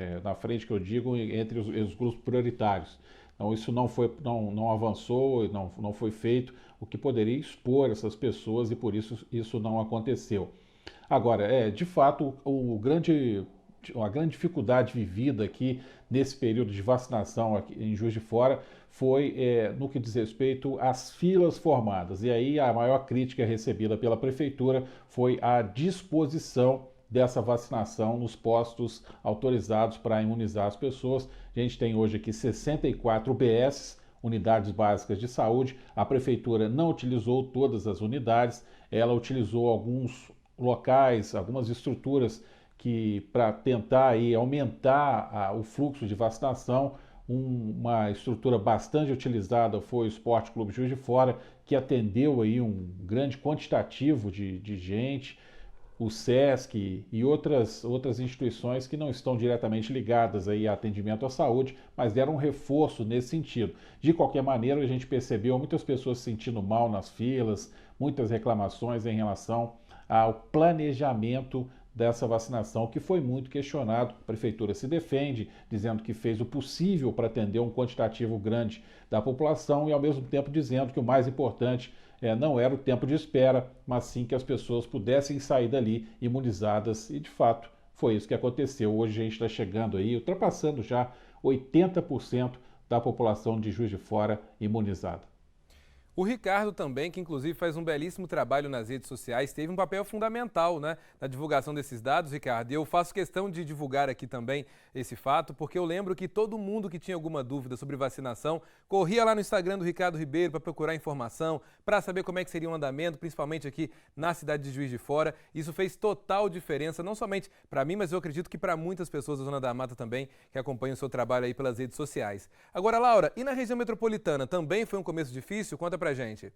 que eu digo, entre os grupos prioritários. Então isso não avançou, não foi feito, o que poderia expor essas pessoas e por isso não aconteceu. Agora, de fato, a grande dificuldade vivida aqui nesse período de vacinação aqui em Juiz de Fora foi no que diz respeito às filas formadas. E aí a maior crítica recebida pela Prefeitura foi a disposição dessa vacinação nos postos autorizados para imunizar as pessoas. A gente tem hoje aqui 64 UBS, Unidades Básicas de Saúde. A Prefeitura não utilizou todas as unidades, ela utilizou alguns locais, algumas estruturas que para tentar aí aumentar o fluxo de vacinação. Uma estrutura bastante utilizada foi o Esporte Clube Juiz de Fora, que atendeu aí um grande quantitativo de gente, o SESC e outras instituições que não estão diretamente ligadas aí a atendimento à saúde, mas deram um reforço nesse sentido. De qualquer maneira, a gente percebeu muitas pessoas se sentindo mal nas filas, muitas reclamações em relação ao planejamento dessa vacinação, que foi muito questionado. A Prefeitura se defende, dizendo que fez o possível para atender um quantitativo grande da população e, ao mesmo tempo, dizendo que o mais importante não era o tempo de espera, mas sim que as pessoas pudessem sair dali imunizadas. E, de fato, foi isso que aconteceu. Hoje a gente está chegando aí, ultrapassando já 80% da população de Juiz de Fora imunizada. O Ricardo também, que inclusive faz um belíssimo trabalho nas redes sociais, teve um papel fundamental, né, na divulgação desses dados, Ricardo. E eu faço questão de divulgar aqui também esse fato, porque eu lembro que todo mundo que tinha alguma dúvida sobre vacinação corria lá no Instagram do Ricardo Ribeiro para procurar informação, para saber como é que seria o andamento, principalmente aqui na cidade de Juiz de Fora. Isso fez total diferença, não somente para mim, mas eu acredito que para muitas pessoas da Zona da Mata também, que acompanham o seu trabalho aí pelas redes sociais. Agora, Laura, e na região metropolitana, também foi um começo difícil? Conta pra gente.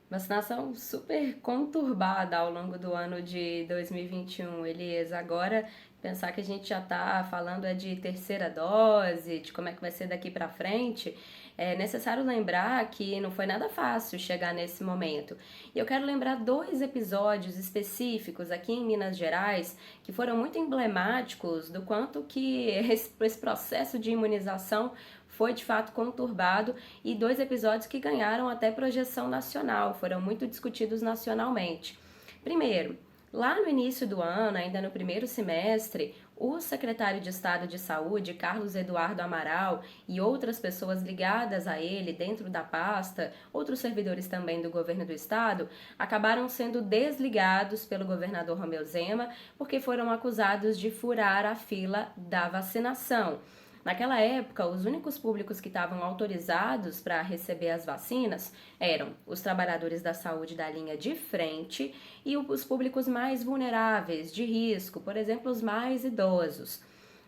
Vacinação super conturbada ao longo do ano de 2021, Elias. Agora, pensar que a gente já está falando de terceira dose, de como é que vai ser daqui para frente, É necessário lembrar que não foi nada fácil chegar nesse momento. E eu quero lembrar 2 episódios específicos aqui em Minas Gerais que foram muito emblemáticos do quanto que esse processo de imunização foi de fato conturbado, e 2 episódios que ganharam até projeção nacional, foram muito discutidos nacionalmente. Primeiro, lá no início do ano, ainda no primeiro semestre, o secretário de Estado de Saúde, Carlos Eduardo Amaral, e outras pessoas ligadas a ele dentro da pasta, outros servidores também do governo do estado, acabaram sendo desligados pelo governador Romeu Zema porque foram acusados de furar a fila da vacinação. Naquela época, os únicos públicos que estavam autorizados para receber as vacinas eram os trabalhadores da saúde da linha de frente e os públicos mais vulneráveis, de risco, por exemplo, os mais idosos.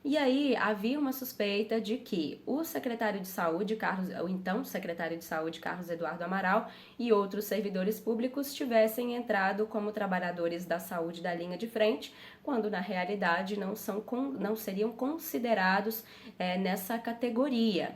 E aí havia uma suspeita de que o secretário de saúde, o então secretário de saúde, Carlos Eduardo Amaral, e outros servidores públicos tivessem entrado como trabalhadores da saúde da linha de frente, quando na realidade não seriam considerados nessa categoria.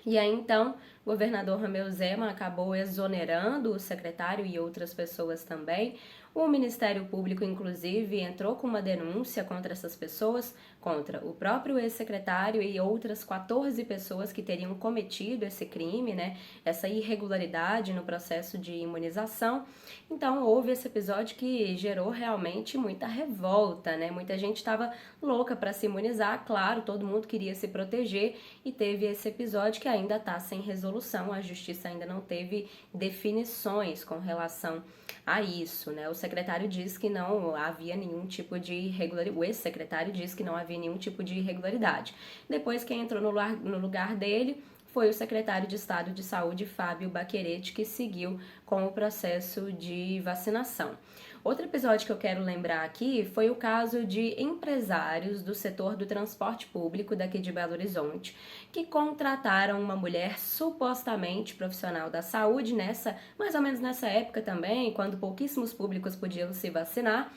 E aí então, o governador Romeu Zema acabou exonerando o secretário e outras pessoas também. O Ministério Público, inclusive, entrou com uma denúncia contra essas pessoas, contra o próprio ex-secretário e outras 14 pessoas que teriam cometido esse crime, essa irregularidade no processo de imunização. Então, houve esse episódio que gerou realmente muita revolta, Muita gente estava louca para se imunizar, claro, todo mundo queria se proteger, e teve esse episódio que ainda está sem resolução, a justiça ainda não teve definições com relação a isso, O secretário disse que não havia nenhum tipo de irregularidade, o ex-secretário disse que não havia nenhum tipo de irregularidade. Depois, quem entrou no lugar dele foi o secretário de Estado de Saúde, Fábio Baccherete, que seguiu com o processo de vacinação. Outro episódio que eu quero lembrar aqui foi o caso de empresários do setor do transporte público daqui de Belo Horizonte, que contrataram uma mulher supostamente profissional da saúde, mais ou menos nessa época também, quando pouquíssimos públicos podiam se vacinar.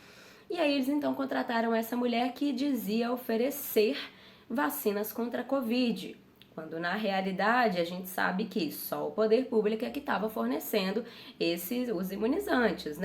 E aí eles então contrataram essa mulher que dizia oferecer vacinas contra a Covid, quando na realidade a gente sabe que só o poder público é que estava fornecendo os imunizantes,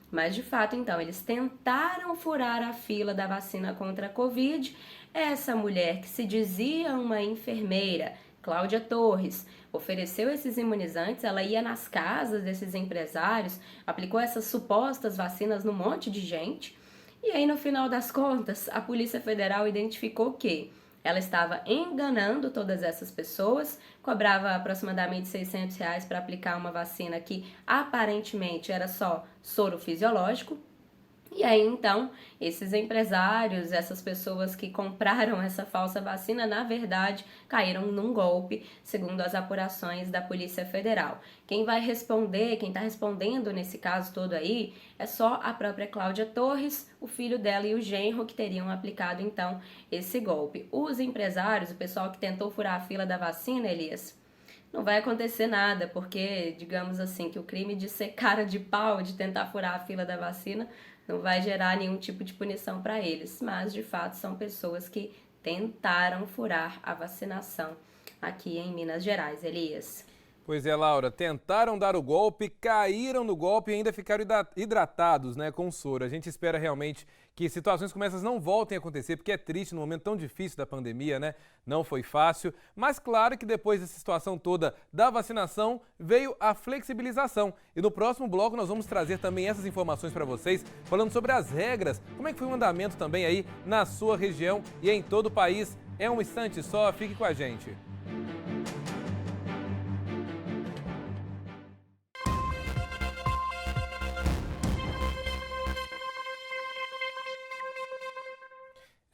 Mas de fato, então, eles tentaram furar a fila da vacina contra a Covid. Essa mulher, que se dizia uma enfermeira, Cláudia Torres, ofereceu esses imunizantes, ela ia nas casas desses empresários, aplicou essas supostas vacinas num monte de gente, e aí no final das contas, a Polícia Federal identificou que ela estava enganando todas essas pessoas, cobrava aproximadamente R$600 para aplicar uma vacina que aparentemente era só soro fisiológico. E aí, então, esses empresários, essas pessoas que compraram essa falsa vacina, na verdade, caíram num golpe, segundo as apurações da Polícia Federal. Quem vai responder, quem está respondendo nesse caso todo aí, é só a própria Cláudia Torres, o filho dela e o genro que teriam aplicado, então, esse golpe. Os empresários, o pessoal que tentou furar a fila da vacina, Elias, não vai acontecer nada, porque, digamos assim, que o crime de ser cara de pau, de tentar furar a fila da vacina, não vai gerar nenhum tipo de punição para eles, mas de fato são pessoas que tentaram furar a vacinação aqui em Minas Gerais, Elias. Pois é, Laura, tentaram dar o golpe, caíram no golpe e ainda ficaram hidratados, com soro. A gente espera realmente que situações como essas não voltem a acontecer, porque é triste no momento tão difícil da pandemia, Não foi fácil, mas claro que depois dessa situação toda da vacinação, veio a flexibilização. E no próximo bloco nós vamos trazer também essas informações para vocês, falando sobre as regras, como é que foi o andamento também aí na sua região e em todo o país. É um instante só, fique com a gente.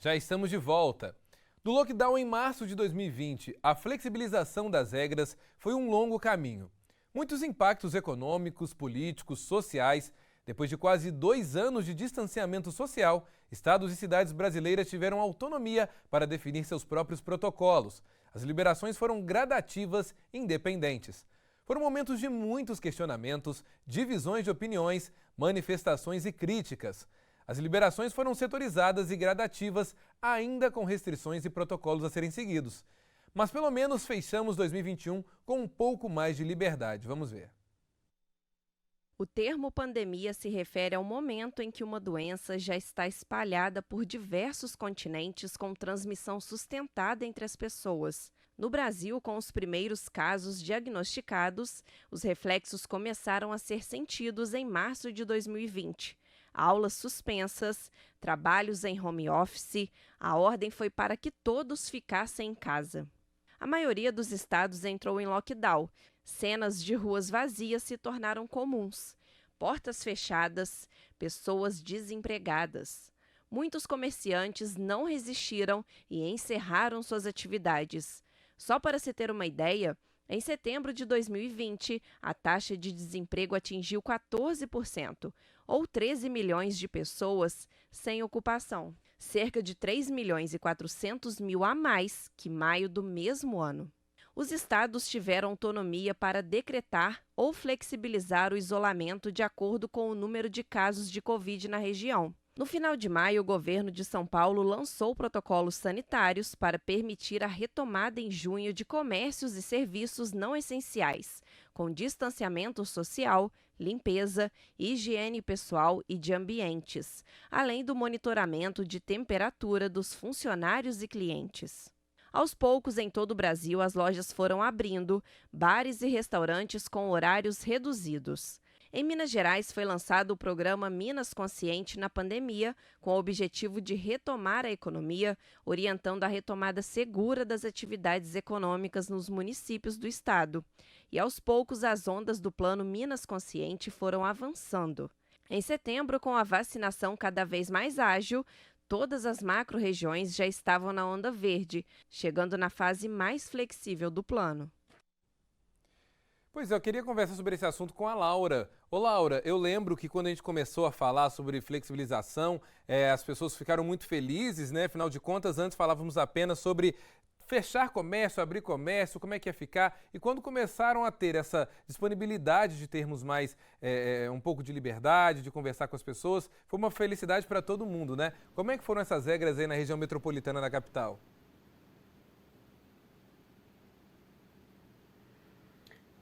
Já estamos de volta. Do lockdown em março de 2020, a flexibilização das regras foi um longo caminho. Muitos impactos econômicos, políticos, sociais. Depois de quase 2 anos de distanciamento social, estados e cidades brasileiras tiveram autonomia para definir seus próprios protocolos. As liberações foram gradativas e independentes. Foram momentos de muitos questionamentos, divisões de opiniões, manifestações e críticas. As liberações foram setorizadas e gradativas, ainda com restrições e protocolos a serem seguidos. Mas pelo menos fechamos 2021 com um pouco mais de liberdade. Vamos ver. O termo pandemia se refere ao momento em que uma doença já está espalhada por diversos continentes com transmissão sustentada entre as pessoas. No Brasil, com os primeiros casos diagnosticados, os reflexos começaram a ser sentidos em março de 2020. Aulas suspensas, trabalhos em home office, a ordem foi para que todos ficassem em casa. A maioria dos estados entrou em lockdown. Cenas de ruas vazias se tornaram comuns. Portas fechadas, pessoas desempregadas. Muitos comerciantes não resistiram e encerraram suas atividades. Só para se ter uma ideia, em setembro de 2020, a taxa de desemprego atingiu 14%, ou 13 milhões de pessoas sem ocupação. Cerca de 3 milhões e 400 mil a mais que maio do mesmo ano. Os estados tiveram autonomia para decretar ou flexibilizar o isolamento de acordo com o número de casos de Covid na região. No final de maio, o governo de São Paulo lançou protocolos sanitários para permitir a retomada em junho de comércios e serviços não essenciais, com distanciamento social, limpeza, higiene pessoal e de ambientes, além do monitoramento de temperatura dos funcionários e clientes. Aos poucos, em todo o Brasil, as lojas foram abrindo, bares e restaurantes com horários reduzidos. Em Minas Gerais, foi lançado o programa Minas Consciente na pandemia, com o objetivo de retomar a economia, orientando a retomada segura das atividades econômicas nos municípios do estado. E aos poucos, as ondas do Plano Minas Consciente foram avançando. Em setembro, com a vacinação cada vez mais ágil, todas as macro-regiões já estavam na onda verde, chegando na fase mais flexível do plano. Pois é, eu queria conversar sobre esse assunto com a Laura. Ô Laura, eu lembro que quando a gente começou a falar sobre flexibilização, as pessoas ficaram muito felizes, né? Afinal de contas, antes falávamos apenas sobre fechar comércio, abrir comércio, como é que ia ficar. E quando começaram a ter essa disponibilidade de termos mais um pouco de liberdade, de conversar com as pessoas, foi uma felicidade para todo mundo, né? Como é que foram essas regras aí na região metropolitana da capital?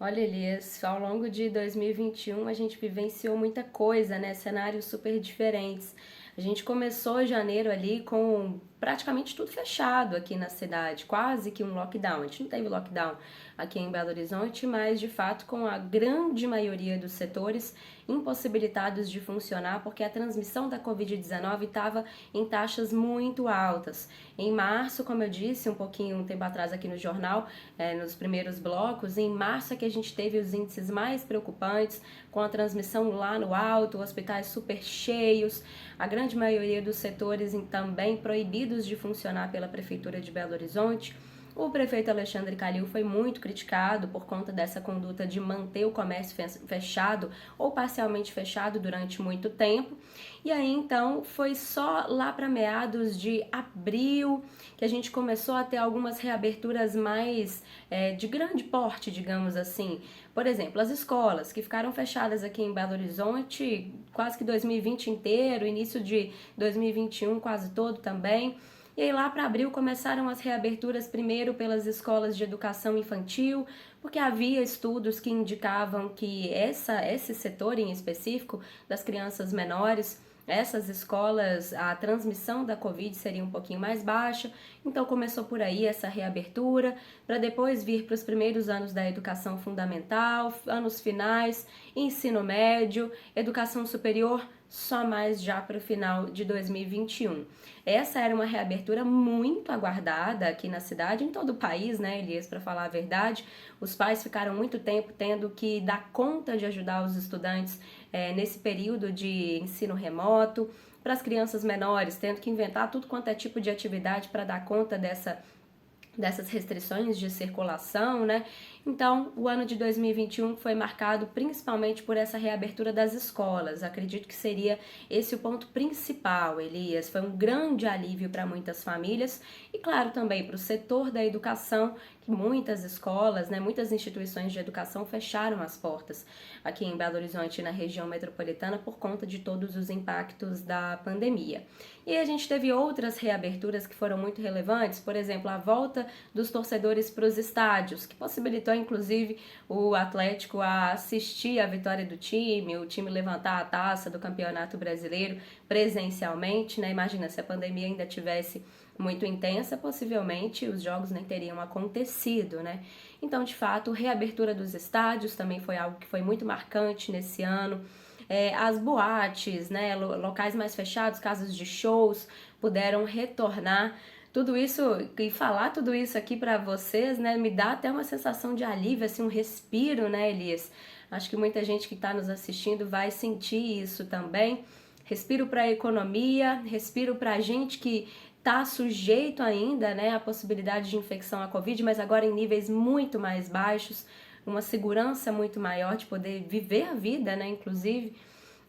Olha, Elias, ao longo de 2021 a gente vivenciou muita coisa, né? Cenários super diferentes. A gente começou janeiro ali com praticamente tudo fechado aqui na cidade, quase que um lockdown. A gente não teve lockdown aqui em Belo Horizonte, mas de fato com a grande maioria dos setores impossibilitados de funcionar porque a transmissão da Covid-19 estava em taxas muito altas. Em março, como eu disse um tempo atrás aqui no jornal, nos primeiros blocos, em março é que a gente teve os índices mais preocupantes, com a transmissão lá no alto, hospitais super cheios, a grande maioria dos setores também proibidos de funcionar pela Prefeitura de Belo Horizonte. O prefeito Alexandre Calil foi muito criticado por conta dessa conduta de manter o comércio fechado ou parcialmente fechado durante muito tempo. E aí, então, foi só lá para meados de abril que a gente começou a ter algumas reaberturas mais de grande porte, digamos assim. Por exemplo, as escolas que ficaram fechadas aqui em Belo Horizonte quase que 2020 inteiro, início de 2021 quase todo também. E aí lá para abril começaram as reaberturas primeiro pelas escolas de educação infantil, porque havia estudos que indicavam que esse setor em específico das crianças menores, essas escolas, a transmissão da Covid seria um pouquinho mais baixa, então começou por aí essa reabertura, para depois vir para os primeiros anos da educação fundamental, anos finais, ensino médio, educação superior, só mais já para o final de 2021. Essa era uma reabertura muito aguardada aqui na cidade, em todo o país, né, Elias, para falar a verdade. Os pais ficaram muito tempo tendo que dar conta de ajudar os estudantes nesse período de ensino remoto, para as crianças menores, tendo que inventar tudo quanto é tipo de atividade para dar conta dessas restrições de circulação, né? Então, o ano de 2021 foi marcado principalmente por essa reabertura das escolas. Acredito que seria esse o ponto principal, Elias. Foi um grande alívio para muitas famílias e, claro, também para o setor da educação, que muitas escolas, muitas instituições de educação fecharam as portas aqui em Belo Horizonte, na região metropolitana, por conta de todos os impactos da pandemia. E a gente teve outras reaberturas que foram muito relevantes, por exemplo, a volta dos torcedores para os estádios, que possibilitou inclusive o Atlético a assistir à vitória do time, o time levantar a taça do Campeonato Brasileiro presencialmente, Imagina, se a pandemia ainda tivesse muito intensa, possivelmente os jogos nem teriam acontecido, Então, de fato, a reabertura dos estádios também foi algo que foi muito marcante nesse ano. As boates, locais mais fechados, casas de shows, puderam retornar. Tudo isso, e falar tudo isso aqui para vocês, me dá até uma sensação de alívio, assim, um respiro, Elias? Acho que muita gente que está nos assistindo vai sentir isso também. Respiro para a economia, respiro para a gente que está sujeito ainda, à possibilidade de infecção à Covid, mas agora em níveis muito mais baixos, uma segurança muito maior de poder viver a vida, inclusive.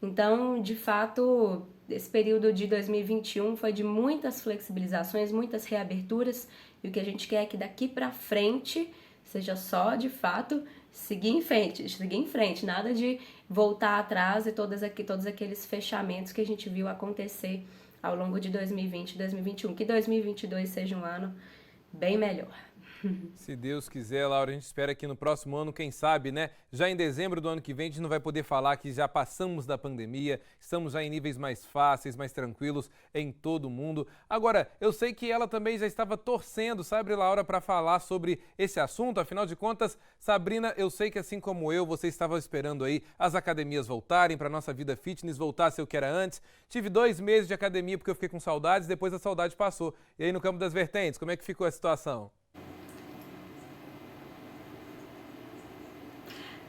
Então, de fato, esse período de 2021 foi de muitas flexibilizações, muitas reaberturas, e o que a gente quer é que daqui para frente seja só, de fato, seguir em frente, nada de voltar atrás e todos aqueles fechamentos que a gente viu acontecer ao longo de 2020 e 2021. Que 2022 seja um ano bem melhor. Se Deus quiser, Laura, a gente espera que no próximo ano, quem sabe, já em dezembro do ano que vem, a gente não vai poder falar que já passamos da pandemia, estamos já em níveis mais fáceis, mais tranquilos em todo o mundo. Agora, eu sei que ela também já estava torcendo, sabe, Laura, para falar sobre esse assunto. Afinal de contas, Sabrina, eu sei que assim como eu, você estava esperando aí as academias voltarem, para a nossa vida fitness voltar a ser o que era antes. Tive 2 meses de academia porque eu fiquei com saudades, depois a saudade passou. E aí no Campo das Vertentes, como é que ficou a situação?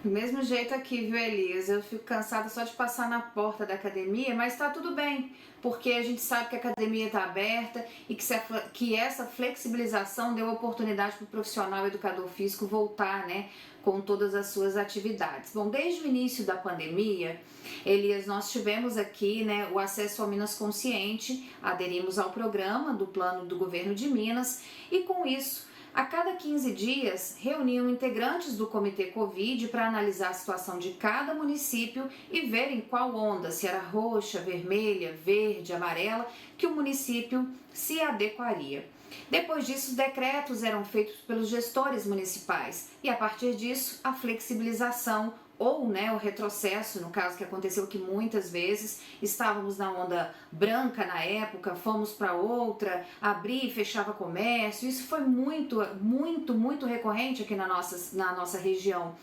Do mesmo jeito aqui, viu, Elias? Eu fico cansada só de passar na porta da academia, mas tá tudo bem, porque a gente sabe que a academia está aberta e que essa flexibilização deu oportunidade para o profissional educador físico voltar, com todas as suas atividades. Bom, desde o início da pandemia, Elias, nós tivemos aqui, o acesso ao Minas Consciente, aderimos ao programa do plano do governo de Minas e com isso, a cada 15 dias, reuniam integrantes do Comitê Covid para analisar a situação de cada município e ver em qual onda, se era roxa, vermelha, verde, amarela, que o município se adequaria. Depois disso, os decretos eram feitos pelos gestores municipais e, a partir disso, a flexibilização ou o retrocesso, no caso que aconteceu que muitas vezes estávamos na onda branca na época, fomos para outra, abria e fechava comércio, isso foi muito recorrente aqui na nossa região.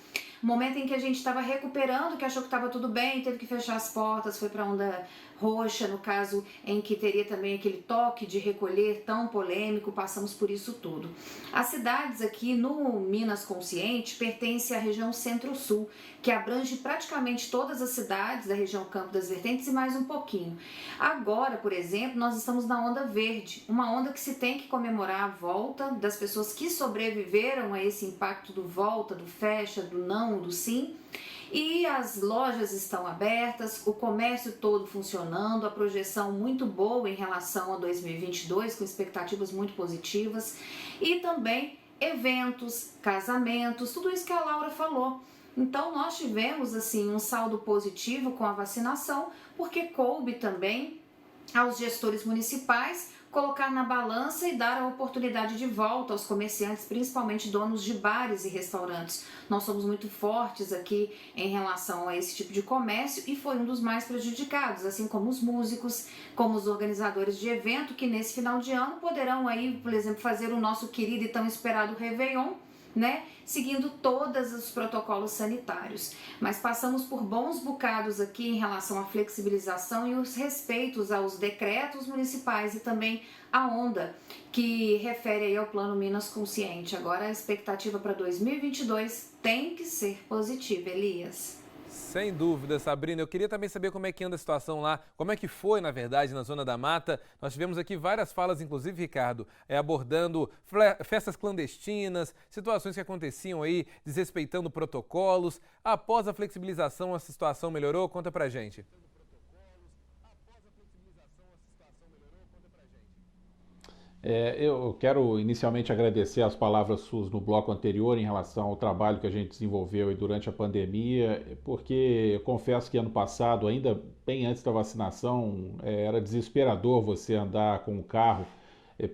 Momento em que a gente estava recuperando, que achou que estava tudo bem, teve que fechar as portas, foi para a onda roxa, no caso em que teria também aquele toque de recolher tão polêmico, passamos por isso tudo. As cidades aqui no Minas Consciente pertencem à região Centro-Sul, que abrange praticamente todas as cidades da região Campo das Vertentes e mais um pouquinho. Agora, por exemplo, nós estamos na onda verde, uma onda que se tem que comemorar a volta das pessoas que sobreviveram a esse impacto do volta, do fecha, do não, do sim. E as lojas estão abertas, o comércio todo funcionando, a projeção muito boa em relação a 2022, com expectativas muito positivas, e também eventos, casamentos, tudo isso que a Laura falou. Então nós tivemos assim um saldo positivo com a vacinação, porque coube também aos gestores municipais colocar na balança e dar a oportunidade de volta aos comerciantes, principalmente donos de bares e restaurantes. Nós somos muito fortes aqui em relação a esse tipo de comércio e foi um dos mais prejudicados, assim como os músicos, como os organizadores de evento, que nesse final de ano poderão aí, por exemplo, fazer o nosso querido e tão esperado Réveillon, seguindo todos os protocolos sanitários. Mas passamos por bons bocados aqui em relação à flexibilização e os respeitos aos decretos municipais e também a onda que refere aí ao Plano Minas Consciente. Agora a expectativa para 2022 tem que ser positiva, Elias. Sem dúvida, Sabrina. Eu queria também saber como é que anda a situação lá, como é que foi, na verdade, na Zona da Mata. Nós tivemos aqui várias falas, inclusive, Ricardo, abordando festas clandestinas, situações que aconteciam aí, desrespeitando protocolos. Após a flexibilização, essa situação melhorou? Conta pra gente. Eu quero inicialmente agradecer as palavras suas no bloco anterior em relação ao trabalho que a gente desenvolveu aí durante a pandemia, porque eu confesso que ano passado, ainda bem antes da vacinação, era desesperador você andar com o carro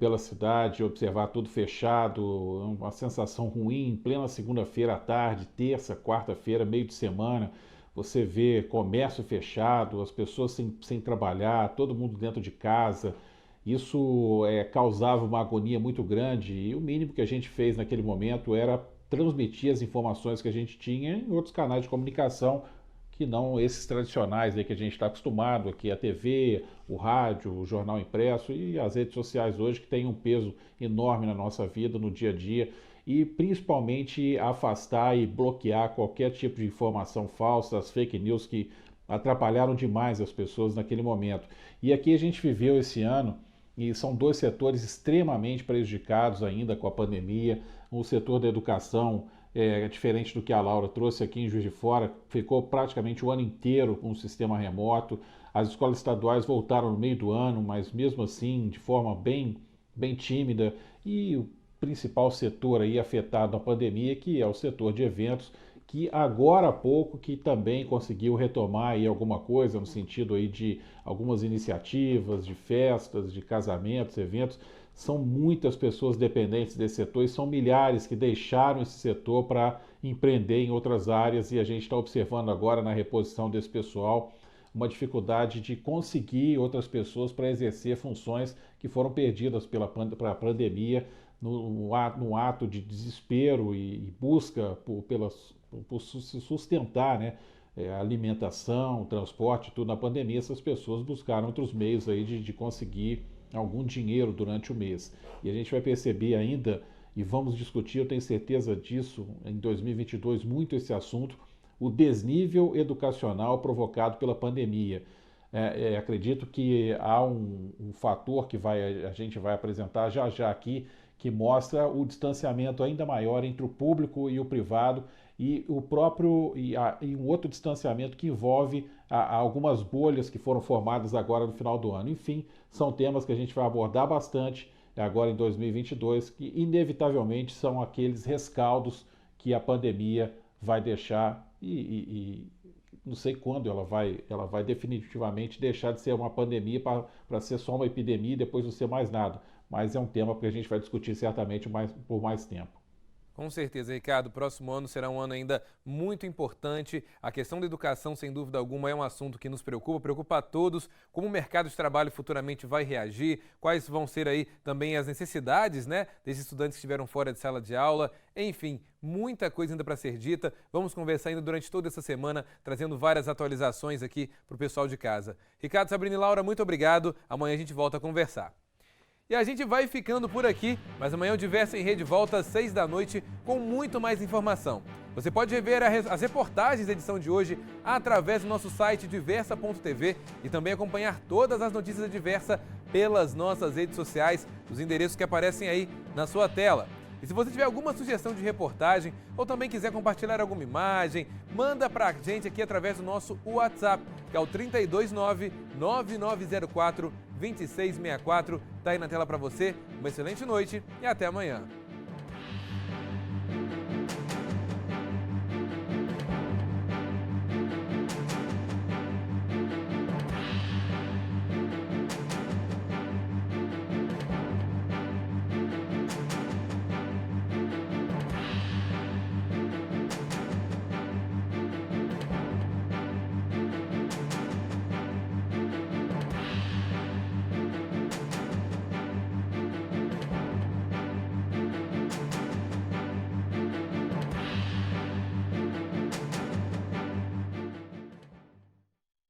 pela cidade, observar tudo fechado, uma sensação ruim, em plena segunda-feira à tarde, terça, quarta-feira, meio de semana, você vê comércio fechado, as pessoas sem trabalhar, todo mundo dentro de casa. Isso causava uma agonia muito grande e o mínimo que a gente fez naquele momento era transmitir as informações que a gente tinha em outros canais de comunicação, que não esses tradicionais aí que a gente está acostumado, aqui a TV, o rádio, o jornal impresso e as redes sociais hoje, que têm um peso enorme na nossa vida, no dia a dia, e principalmente afastar e bloquear qualquer tipo de informação falsa, as fake news que atrapalharam demais as pessoas naquele momento. E aqui a gente viveu esse ano, e são dois setores extremamente prejudicados ainda com a pandemia. O setor da educação, diferente do que a Laura trouxe aqui em Juiz de Fora, ficou praticamente o ano inteiro com o sistema remoto. As escolas estaduais voltaram no meio do ano, mas mesmo assim de forma bem tímida. E o principal setor aí afetado na pandemia, que é o setor de eventos, que agora há pouco que também conseguiu retomar aí alguma coisa no sentido aí de algumas iniciativas, de festas, de casamentos, eventos. São muitas pessoas dependentes desse setor e são milhares que deixaram esse setor para empreender em outras áreas e a gente está observando agora na reposição desse pessoal uma dificuldade de conseguir outras pessoas para exercer funções que foram perdidas pela pandemia, no ato de desespero e busca por se sustentar, né? Alimentação, transporte, tudo na pandemia, essas pessoas buscaram outros meios aí de conseguir algum dinheiro durante o mês. E a gente vai perceber ainda, e vamos discutir, eu tenho certeza disso, em 2022, muito esse assunto, o desnível educacional provocado pela pandemia. Acredito que há um fator que a gente vai apresentar já aqui, que mostra o distanciamento ainda maior entre o público e o privado e um outro distanciamento que envolve algumas bolhas que foram formadas agora no final do ano. Enfim, são temas que a gente vai abordar bastante agora em 2022, que inevitavelmente são aqueles rescaldos que a pandemia vai deixar e não sei quando ela vai definitivamente deixar de ser uma pandemia para ser só uma epidemia e depois não ser mais nada. Mas é um tema que a gente vai discutir certamente por mais tempo. Com certeza, Ricardo. O próximo ano será um ano ainda muito importante. A questão da educação, sem dúvida alguma, é um assunto que nos preocupa a todos. Como o mercado de trabalho futuramente vai reagir, quais vão ser aí também as necessidades, né, desses estudantes que estiveram fora de sala de aula. Enfim, muita coisa ainda para ser dita. Vamos conversar ainda durante toda essa semana, trazendo várias atualizações aqui para o pessoal de casa. Ricardo, Sabrina e Laura, muito obrigado. Amanhã a gente volta a conversar. E a gente vai ficando por aqui, mas amanhã o Diversa em Rede volta às 6 da noite com muito mais informação. Você pode rever as reportagens da edição de hoje através do nosso site diversa.tv e também acompanhar todas as notícias da Diversa pelas nossas redes sociais, os endereços que aparecem aí na sua tela. E se você tiver alguma sugestão de reportagem ou também quiser compartilhar alguma imagem, manda pra gente aqui através do nosso WhatsApp, que é o 329-9904-2664. Tá aí na tela para você. Uma excelente noite e até amanhã.